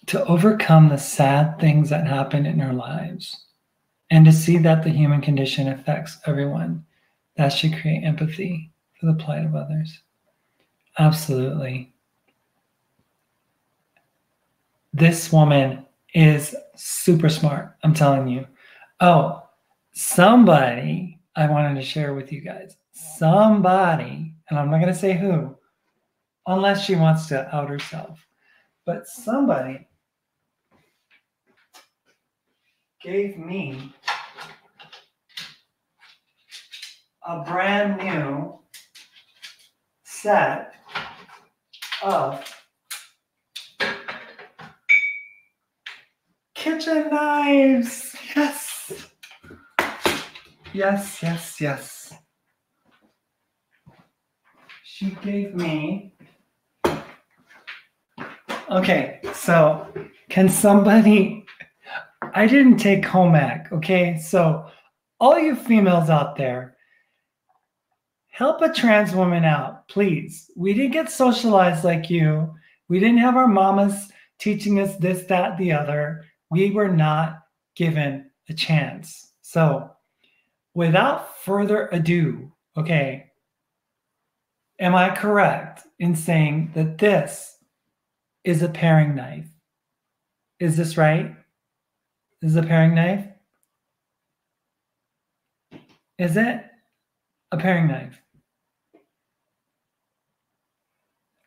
To overcome the sad things that happen in our lives, and to see that the human condition affects everyone, that should create empathy for the plight of others. Absolutely. This woman is super smart, I'm telling you. Oh, somebody I wanted to share with you guys. Somebody, and I'm not going to say who, unless she wants to out herself, but somebody gave me a brand new set of kitchen knives. Yes. Yes, yes, yes. She gave me. Okay, so can somebody. I didn't take home ec, okay? So, all you females out there, help a trans woman out, please. We didn't get socialized like you. We didn't have our mamas teaching us this, that, the other. We were not given a chance. So, without further ado, okay, am I correct in saying that this is a paring knife? Is this right? This is a paring knife? Is it a paring knife?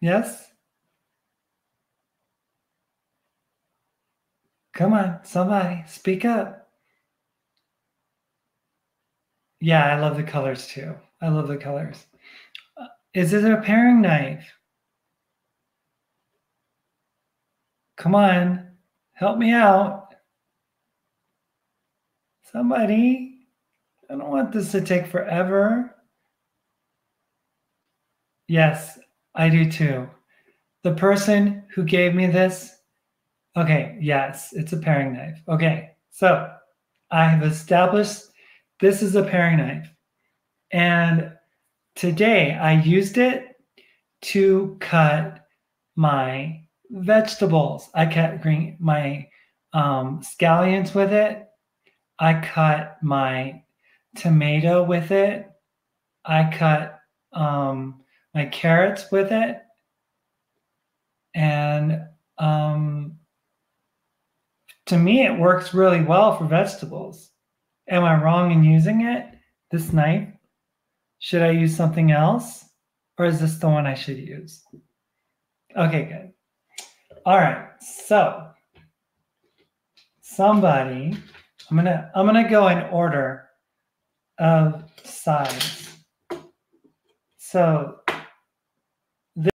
Yes? Come on, somebody, speak up. Yeah, I love the colors too. I love the colors. Is it a paring knife? Come on, help me out. Somebody. I don't want this to take forever. Yes, I do too. The person who gave me this, okay, yes, it's a paring knife. Okay, so I have established this is a paring knife. And today I used it to cut my vegetables. I cut my scallions with it. I cut my tomato with it. I cut my carrots with it. And to me, it works really well for vegetables. Am I wrong in using it? This knife? Should I use something else? Or is this the one I should use? Okay, good. All right, so somebody, I'm gonna go in order of size. So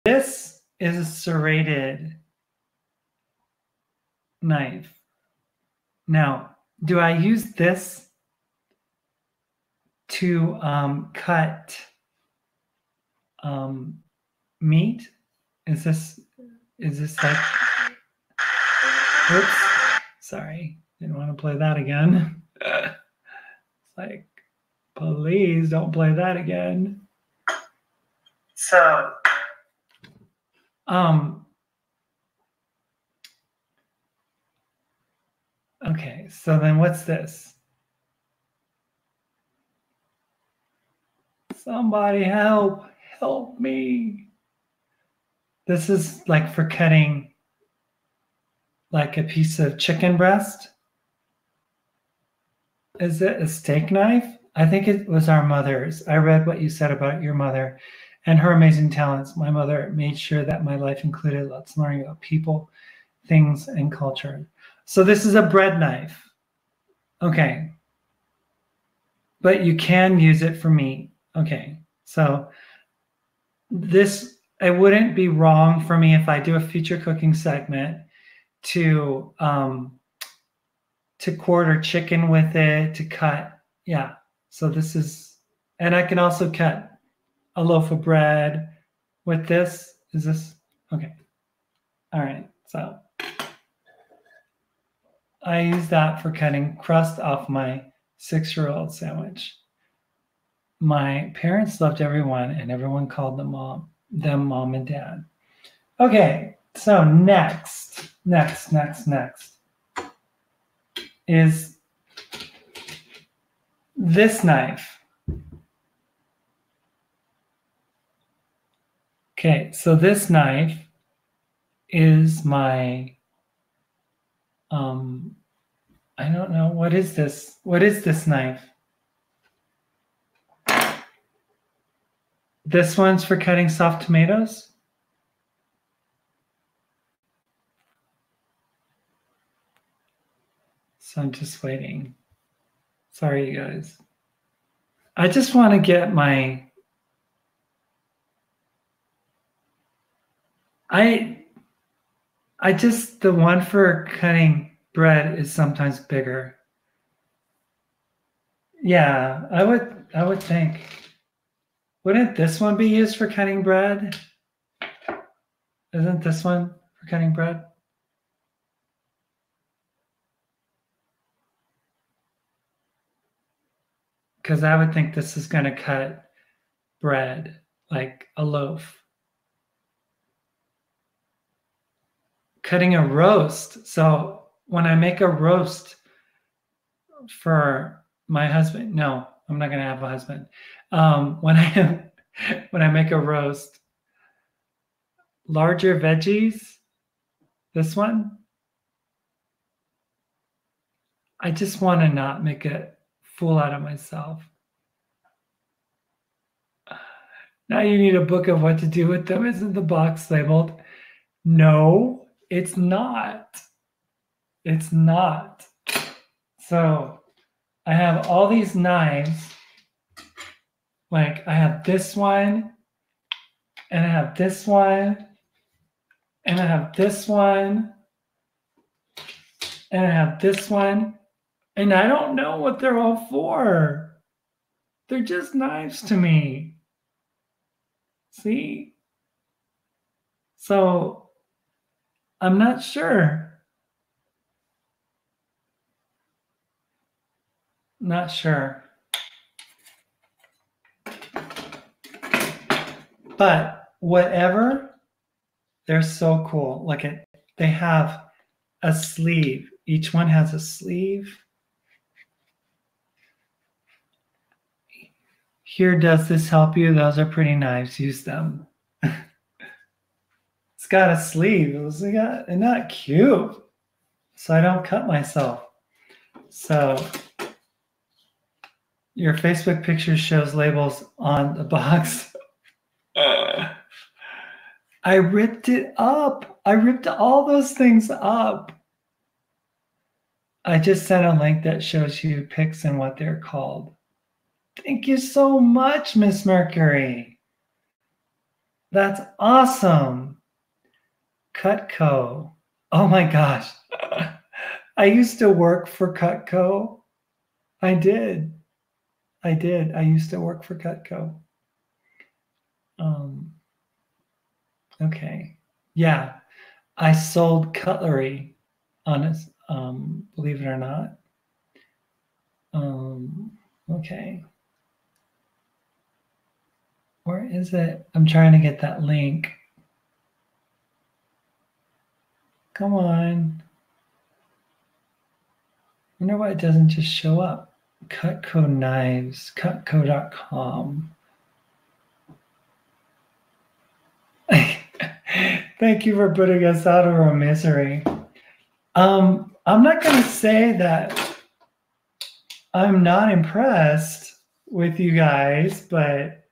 this is a serrated knife. Now, do I use this to cut meat? Is this like, oops, sorry, didn't want to play that again. It's like, please don't play that again. So, okay, so then what's this? Somebody help me. This is like for cutting like a piece of chicken breast. Is it a steak knife? I think it was our mother's. I read what you said about your mother and her amazing talents. My mother made sure that my life included lots of learning about people, things, and culture. So this is a bread knife. Okay. But you can use it for meat. Okay. So this, it wouldn't be wrong for me if I do a future cooking segment to quarter chicken with it, to cut. Yeah. So this is, and I can also cut a loaf of bread with this. Is this okay? All right. So I use that for cutting crust off my 6-year-old sandwich. My parents loved everyone, and everyone called them mom and dad. Okay. So next is this knife. Okay, so this knife is my, I don't know, what is this? What is this knife? This one's for cutting soft tomatoes? So I'm just waiting. Sorry, you guys. I just want to get my, the one for cutting bread is sometimes bigger. Yeah, I would think. Wouldn't this one be used for cutting bread? Isn't this one for cutting bread? Because I would think this is going to cut bread like a loaf. Cutting a roast. So when I make a roast for my husband, no, I'm not going to have a husband. When I make a roast, larger veggies, this one, I just want to not make a fool out of myself. Now you need a book of what to do with them. Isn't the box labeled? No, it's not. It's not. So I have all these knives. Like I have this one, and I have this one, and I have this one, and I have this one, and I don't know what they're all for. They're just knives to me. See? So I'm not sure. Not sure. But whatever, they're so cool. Look at, they have a sleeve. Each one has a sleeve. Here, does this help you? Those are pretty knives. Use them. It's got a sleeve. Isn't that cute? So I don't cut myself. So your Facebook picture shows labels on the box. I ripped it up. I ripped all those things up. I just sent a link that shows you pics and what they're called. Thank you so much, Miss Mercury. That's awesome. Cutco. Oh my gosh. I used to work for Cutco. I did. I used to work for Cutco. Okay. Yeah. I sold cutlery, honest, believe it or not. Okay. Where is it? I'm trying to get that link. Come on. I wonder why it doesn't just show up. Cutco knives, cutco.com. Thank you for putting us out of our misery. I'm not going to say that I'm not impressed with you guys, but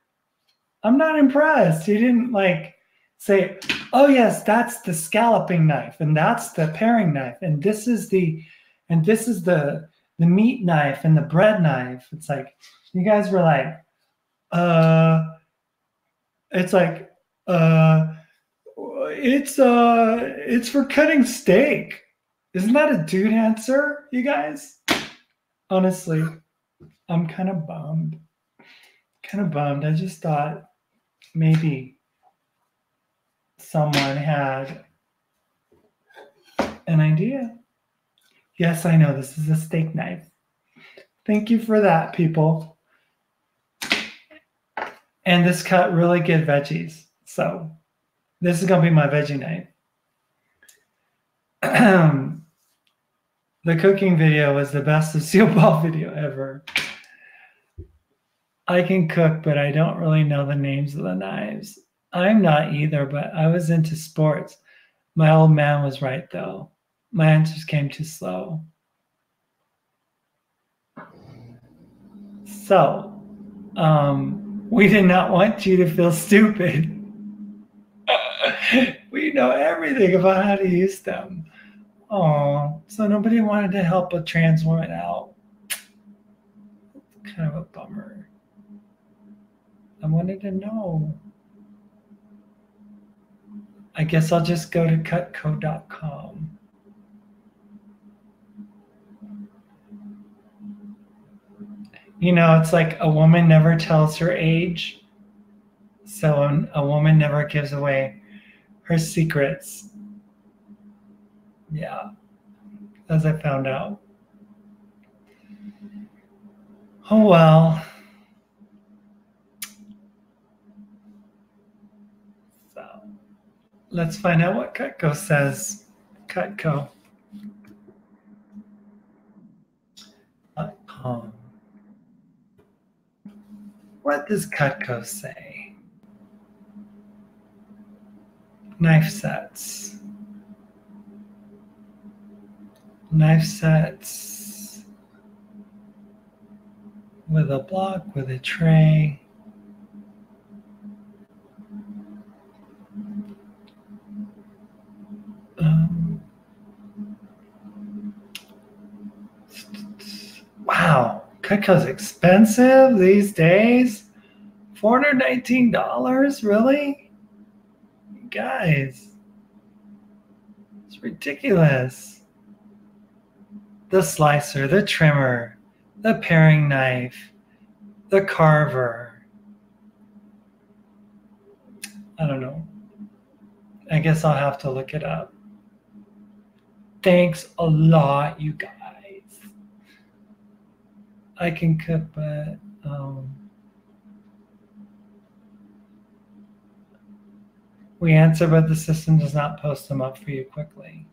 I'm not impressed. You didn't like say, oh yes, that's the scalloping knife, and that's the paring knife, and this is the meat knife and the bread knife. It's like you guys were like, it's like, it's for cutting steak. Isn't that a dude answer, you guys? Honestly, I'm kind of bummed. I just thought maybe someone had an idea. Yes, I know this is a steak knife. Thank you for that, people. And this cut really good veggies. So this is going to be my veggie knife. The cooking video was the best Lucille Ball video ever. I can cook, but I don't really know the names of the knives. I'm not either, but I was into sports. My old man was right, though. My answers came too slow. So, we did not want you to feel stupid. We know everything about how to use them. Oh, so nobody wanted to help a trans woman out. Kind of a bummer. I wanted to know. I guess I'll just go to cutco.com. You know, it's like a woman never tells her age. So a woman never gives away her secrets. Yeah, as I found out. Oh, well. So let's find out what Cutco says. Cutco. What does Cutco say? Knife sets. Knife sets with a block, with a tray. Wow, Cutco's expensive these days. $419, really? Guys, it's ridiculous. The slicer, the trimmer, the paring knife, the carver. I don't know. I guess I'll have to look it up. Thanks a lot, you guys. I can cook, but we answer, but the system does not post them up for you quickly.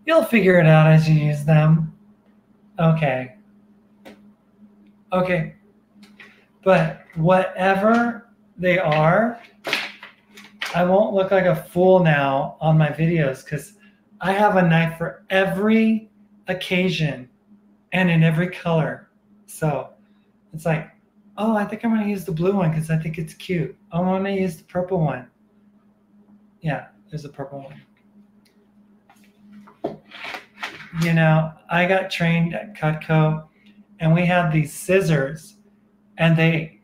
You'll figure it out as you use them. Okay. Okay. But whatever they are, I won't look like a fool now on my videos because I have a knife for every occasion and in every color. So it's like, oh, I think I'm going to use the blue one because I think it's cute. Oh, I'm going to use the purple one. Yeah, there's a purple one. You know, I got trained at Cutco and we had these scissors and they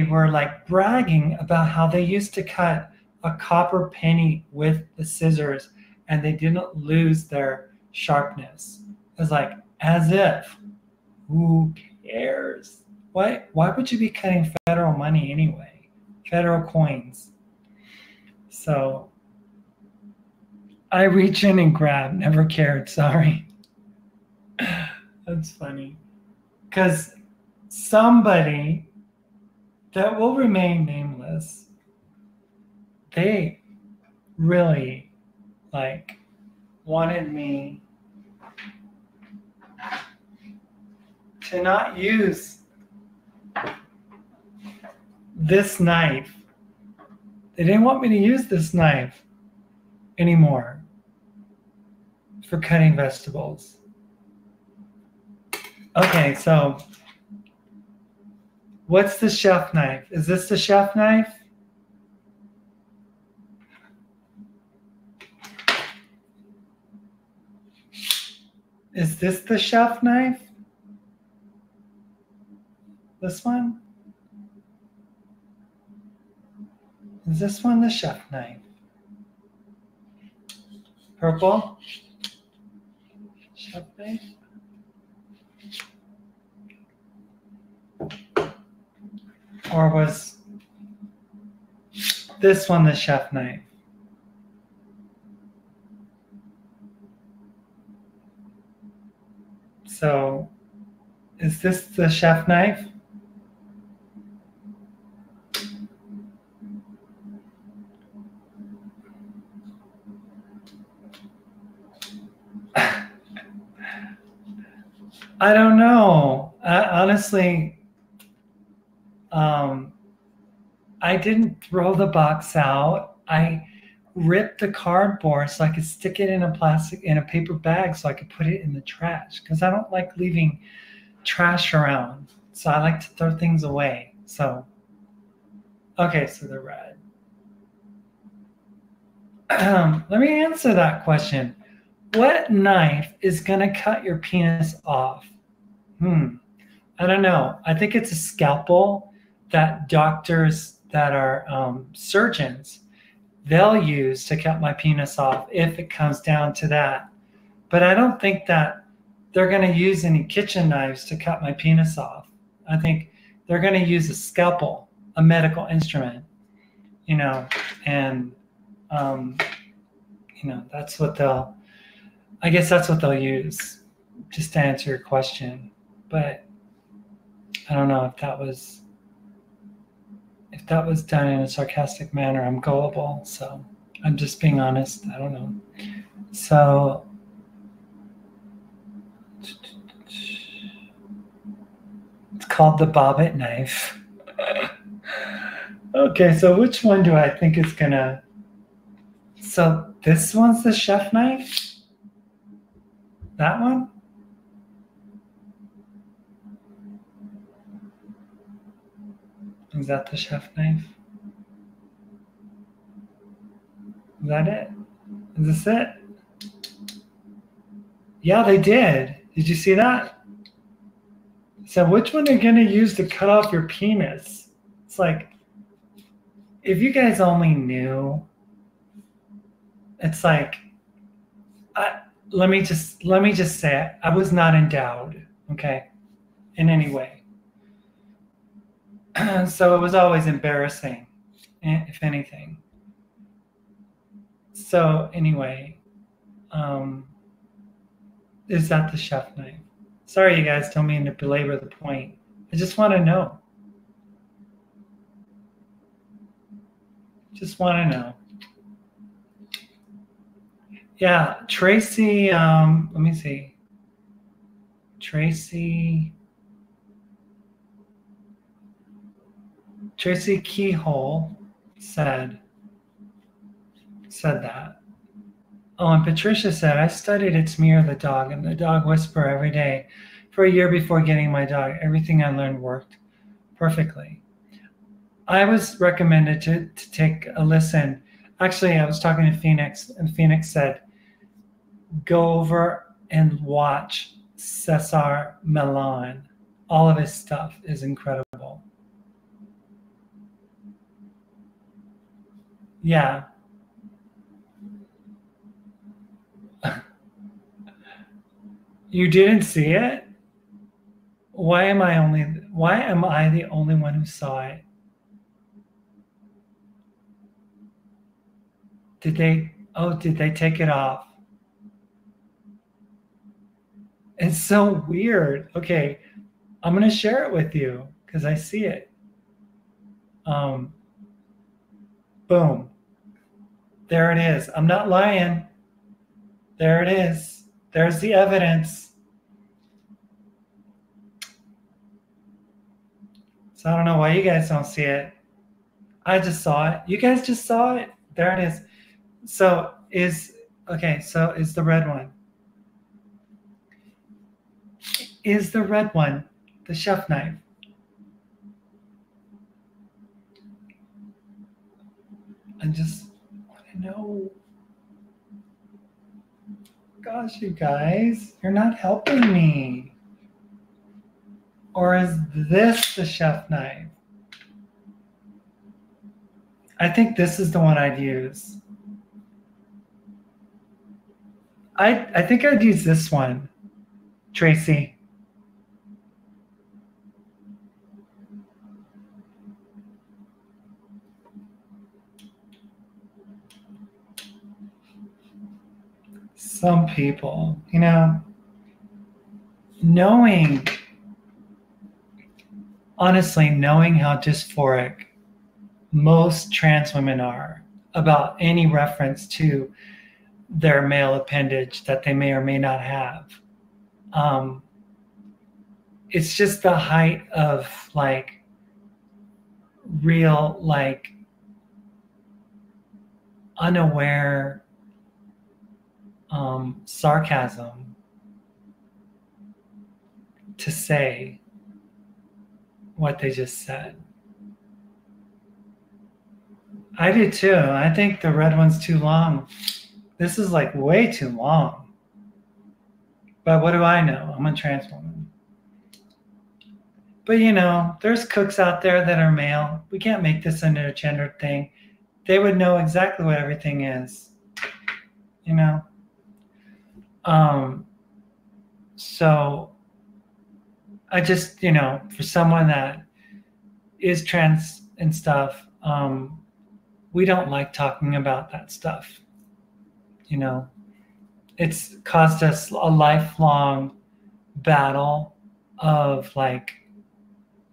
were like bragging about how they used to cut a copper penny with the scissors and they didn't lose their sharpness. It was like, as if, who cares? Why would you be cutting federal money anyway? Federal coins. So I reach in and grab, never cared, sorry. That's funny. Because somebody that will remain nameless, they really like wanted me to not use this knife. They didn't want me to use this knife anymore for cutting vegetables. Okay, so what's the chef knife? Is this the chef knife? Is this the chef knife? This one? Is this one the chef knife? Purple? Chef knife? Or was this one the chef knife? So, is this the chef knife? I don't know. Honestly, I didn't throw the box out. I ripped the cardboard so I could stick it in a paper bag so I could put it in the trash because I don't like leaving trash around. So I like to throw things away. So, okay, so they're red. Let me answer that question. What knife is going to cut your penis off? I don't know. I think it's a scalpel that doctors that are surgeons, they'll use to cut my penis off if it comes down to that. But I don't think that they're going to use any kitchen knives to cut my penis off. I think they're going to use a scalpel, a medical instrument, you know, and, you know, that's what I guess that's what they'll use, just to answer your question. But I don't know if that was done in a sarcastic manner. I'm gullible, so I'm just being honest. I don't know. So it's called the bobbit knife. Okay, so which one do I think is gonna? So this one's the chef knife. That one? Is that the chef knife? Is that it? Is this it? Yeah, they did. Did you see that? So which one are you going to use to cut off your penis? It's like, if you guys only knew, it's like, let me just say it. I was not endowed, okay, in any way. So it was always embarrassing, if anything. So anyway, is that the chef knife? Sorry, you guys, don't mean to belabor the point. I just want to know. Just want to know. Yeah, Tracy, let me see. Tracy Keyhole said that. Oh, and Patricia said, I studied It's Me or the Dog and the Dog Whisperer every day for a year before getting my dog. Everything I learned worked perfectly. I was recommended to take a listen. Actually, I was talking to Phoenix, and Phoenix said, go over and watch Cesar Millan. All of his stuff is incredible. Yeah. You didn't see it? Why am I the only one who saw it? Did they take it off? It's so weird. Okay, I'm gonna share it with you because I see it. Boom. There it is. I'm not lying. There it is. There's the evidence. So I don't know why you guys don't see it. I just saw it. You guys just saw it. There it is. So is the red one. Is the red one the chef knife? I just want to know. Gosh, you guys, you're not helping me. Or is this the chef knife? I think this is the one I'd use. I think I'd use this one, Tracy. Some people, honestly, knowing how dysphoric most trans women are about any reference to their male appendage that they may or may not have. It's just the height of real, unaware sarcasm to say what they just said. I do too. I think the red one's too long. This is way too long. But what do I know? I'm a trans woman. But there's cooks out there that are male. We can't make this into a gendered thing. They would know exactly what everything is. So I just, for someone that is trans and stuff, we don't like talking about that stuff. It's caused us a lifelong battle of like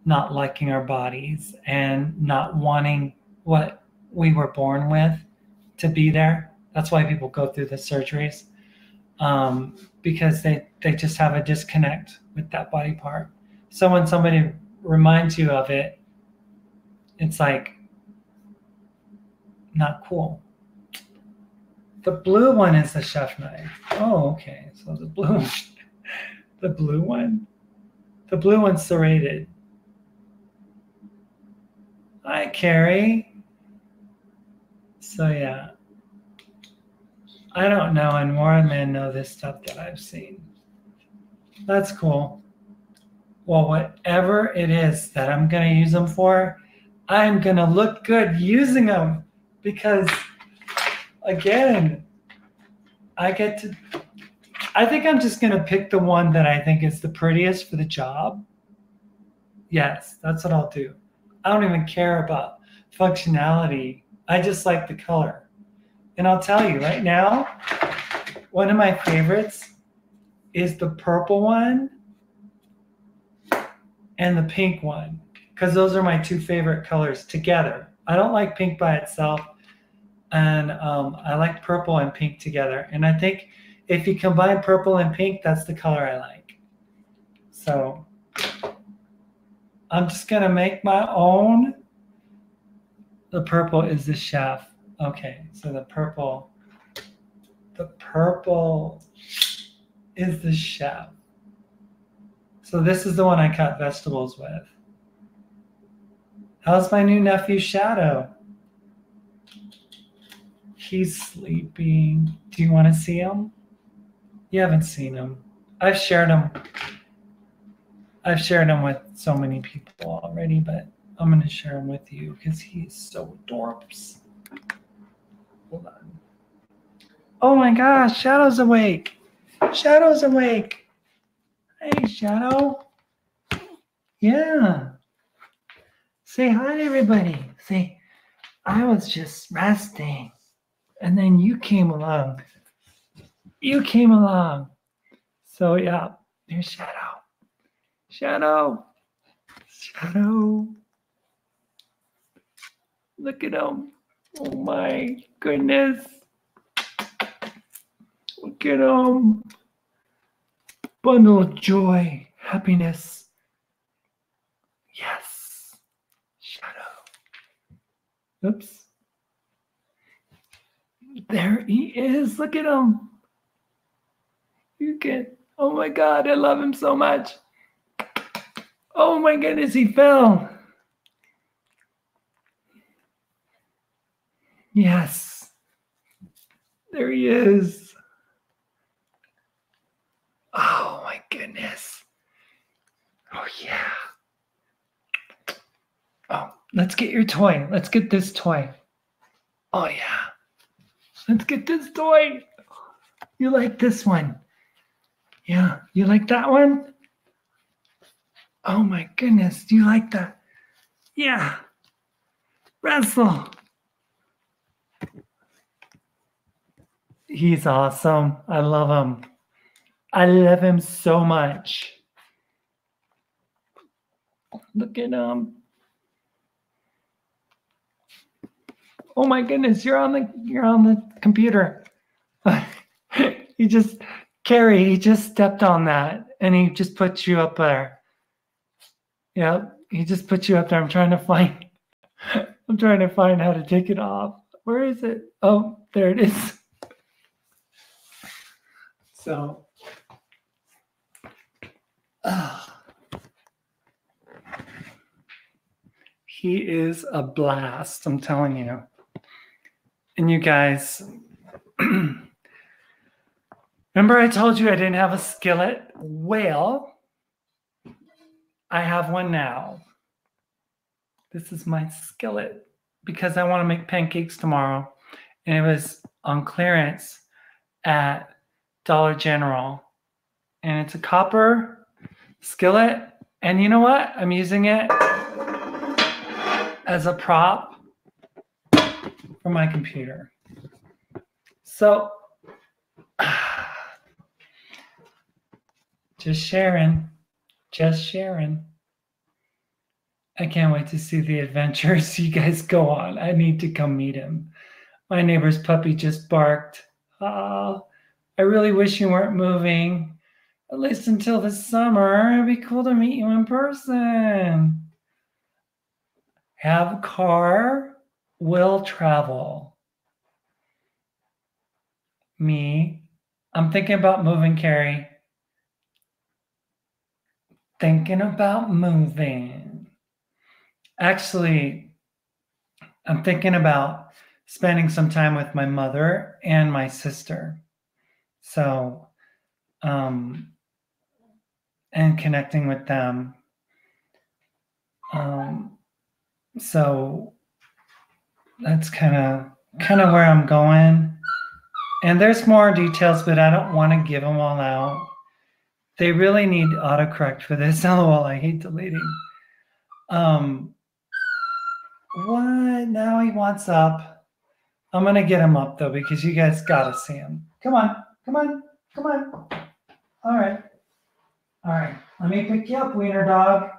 not liking our bodies and not wanting what we were born with to be there. That's why people go through the surgeries, because they just have a disconnect with that body part. So when somebody reminds you of it, it's like not cool. The blue one is the chef knife. Oh, okay. So the blue one's serrated. Hi, Carrie. So yeah, I don't know, and more men know this stuff that I've seen. That's cool. Well, whatever it is that I'm going to use them for, I'm going to look good using them because, again, I think I'm just going to pick the one that I think is the prettiest for the job. Yes, that's what I'll do. I don't even care about functionality. I just like the color. And I'll tell you right now, one of my favorites is the purple one and the pink one, because those are my two favorite colors together. I don't like pink by itself, and I like purple and pink together. And I think if you combine purple and pink, that's the color I like. So I'm just going to make my own. The purple is the chef. Okay, so the purple is the chef. So this is the one I cut vegetables with. How's my new nephew, Shadow? He's sleeping. Do you want to see him? You haven't seen him. I've shared him with so many people already, but I'm going to share him with you because he's so adorable. Hold on. Oh my gosh, Shadow's awake. Shadow's awake. Hey, Shadow. Yeah. Say hi to everybody. Say, I was just resting. And then you came along. So yeah, here's Shadow. Shadow. Look at him. Oh my goodness. Look at him. Bundle of joy, happiness. Yes. Shadow. Oops. There he is. Look at him. Oh my God, I love him so much. Oh my goodness, he fell. Yes. There he is. Oh my goodness. Oh yeah. Oh, let's get your toy. Let's get this toy. Oh yeah. Let's get this toy. You like this one? Yeah. You like that one? Oh my goodness. Do you like that? Yeah. Wrestle. He's awesome. I love him. I love him so much. Look at him. Oh my goodness, you're on the computer. He just stepped on that and he just put you up there. Yep, he just put you up there. I'm trying to find how to take it off. Where is it? Oh, there it is. So he is a blast, I'm telling you. And you guys, remember I told you I didn't have a skillet? Well, I have one now. This is my skillet because I want to make pancakes tomorrow. And it was on clearance at Dollar General. And it's a copper skillet And you know what? I'm using it as a prop for my computer. So, just sharing. Just sharing. I can't wait to see the adventures you guys go on. I need to come meet him. My neighbor's puppy just barked. Oh, I really wish you weren't moving. At least until the summer. It'd be cool to meet you in person. Have a car, will travel. Me, I'm thinking about moving, Carrie. Thinking about moving. Actually, I'm thinking about spending some time with my mother and my sister. So, and connecting with them. So that's kind of where I'm going. And there's more details, but I don't want to give them all out. They really need autocorrect for this. LOL, I hate deleting. What? Now he wants up. I'm gonna get him up though, because you guys gotta see him. Come on, come on, come on. All right. All right. Let me pick you up, wiener dog.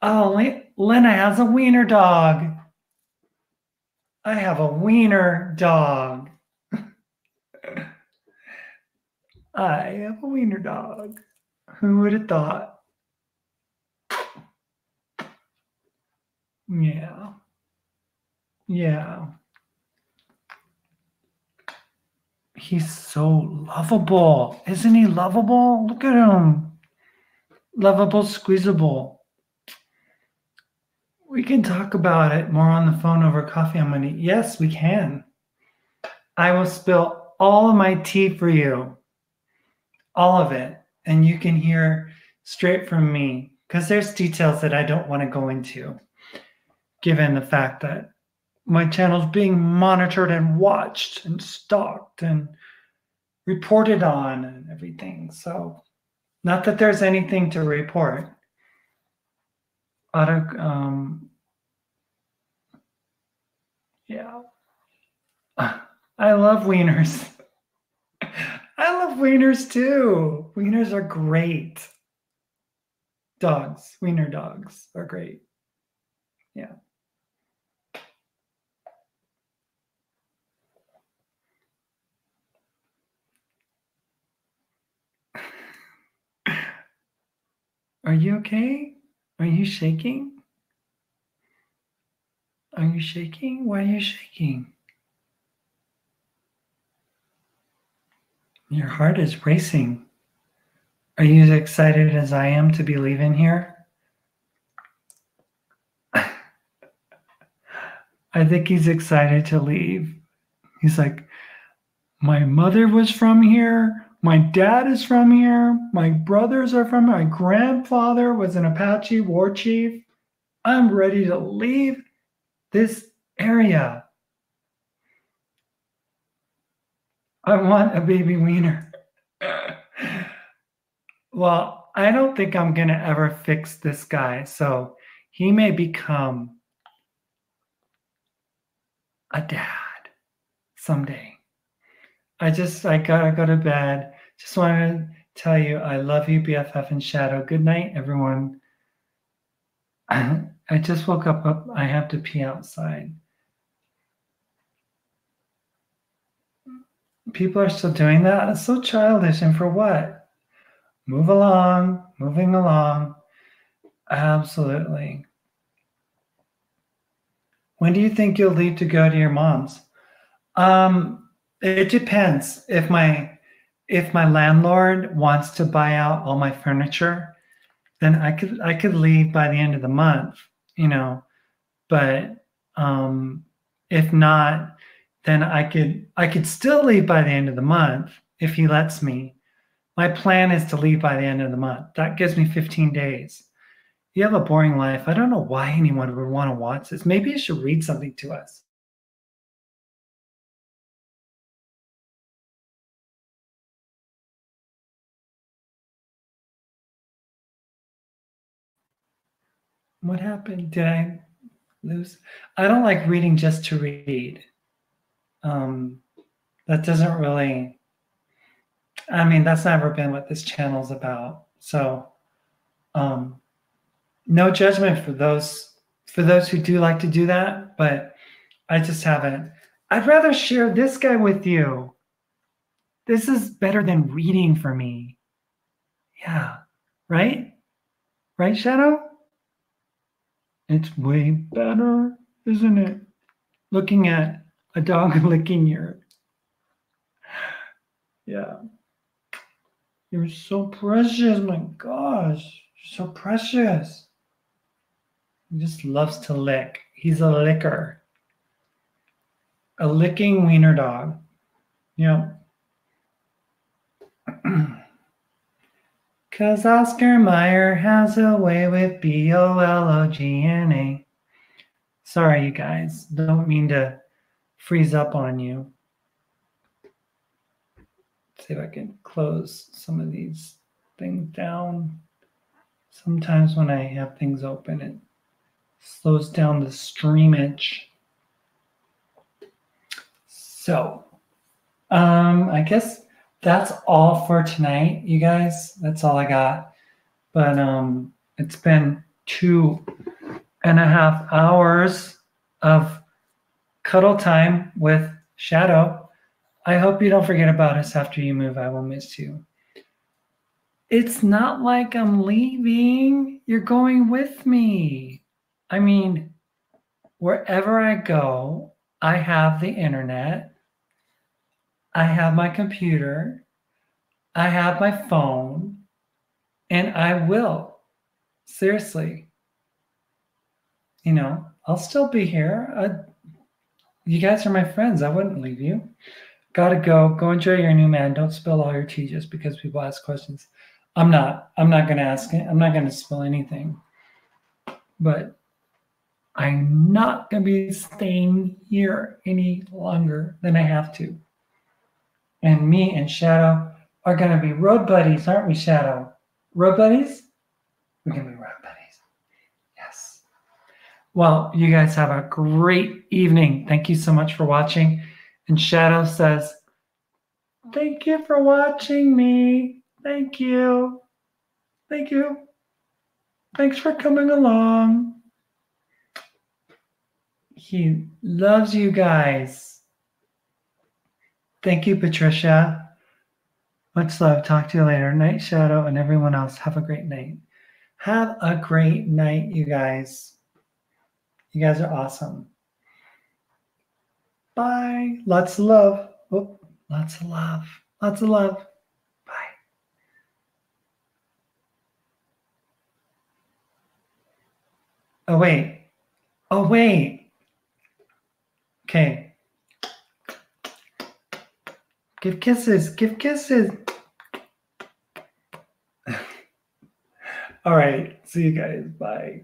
Oh, Lena has a wiener dog. I have a wiener dog. I have a wiener dog. Who would have thought? Yeah. Yeah. He's so lovable. Isn't he lovable? Look at him. Lovable, squeezable. We can talk about it more on the phone over coffee on Monday. Yes, we can. I will spill all of my tea for you. All of it. And you can hear straight from me. Because there's details that I don't want to go into, given the fact that my channel's being monitored and watched and stalked and reported on and everything. So, not that there's anything to report. Yeah. I love wieners. I love wieners too. Wieners are great. Dogs, wiener dogs are great. Yeah. Are you okay? Are you shaking? Are you shaking? Why are you shaking? Your heart is racing. Are you as excited as I am to be leaving here? I think he's excited to leave. He's like, my mother was from here. My dad is from here. My brothers are from here. My grandfather was an Apache war chief. I'm ready to leave this area. I want a baby wiener. Well, I don't think I'm going to ever fix this guy. So he may become a dad someday. I gotta go to bed. Just wanted to tell you I love you, BFF and Shadow. Good night, everyone. I just woke up. I have to pee outside. People are still doing that? It's so childish. And for what? Move along, moving along. Absolutely. When do you think you'll leave to go to your mom's? It depends. If my landlord wants to buy out all my furniture, then I could leave by the end of the month, but if not, then I could still leave by the end of the month if he lets me. My plan is to leave by the end of the month. That gives me 15 days. You have a boring life. I don't know why anyone would want to watch this. Maybe you should read something to us. What happened? Did I lose? I don't like reading just to read. That doesn't really, I mean, that's never been what this channel's about. So, no judgment for those who do like to do that, but I just haven't. I'd rather share this guy with you. This is better than reading for me. Yeah, right? Right, Shadow? It's way better, isn't it? Looking at a dog licking your. Yeah. You're so precious, my gosh. You're so precious. He just loves to lick. He's a licker. A licking wiener dog. Yeah. Cause Oscar Mayer has a way with BOLOGNA. Sorry, you guys. Don't mean to freeze up on you. Let's see if I can close some of these things down. Sometimes when I have things open, it slows down the streamage. So, I guess that's all for tonight, you guys. That's all I got. But it's been 2.5 hours of cuddle time with Shadow. I hope you don't forget about us after you move. I will miss you. It's not like I'm leaving. You're going with me. I mean, wherever I go, I have the internet. I have my computer. I have my phone. And I will. Seriously. You know, I'll still be here. You guys are my friends. I wouldn't leave you. Gotta go. Go enjoy your new man. Don't spill all your tea just because people ask questions. I'm not going to ask it. I'm not going to spill anything. But I'm not going to be staying here any longer than I have to. And me and Shadow are going to be road buddies, aren't we, Shadow? Road buddies? We're going to be road buddies. Yes. Well, you guys have a great evening. Thank you so much for watching. And Shadow says, thank you for watching me. Thank you. Thank you. Thanks for coming along. He loves you guys. Thank you, Patricia. Much love. Talk to you later. Night, Shadow, and everyone else. Have a great night. Have a great night, you guys. You guys are awesome. Bye. Lots of love. Oh, lots of love. Lots of love. Bye. Oh, wait. Oh, wait. Okay. Give kisses. Give kisses. All right. See you guys. Bye.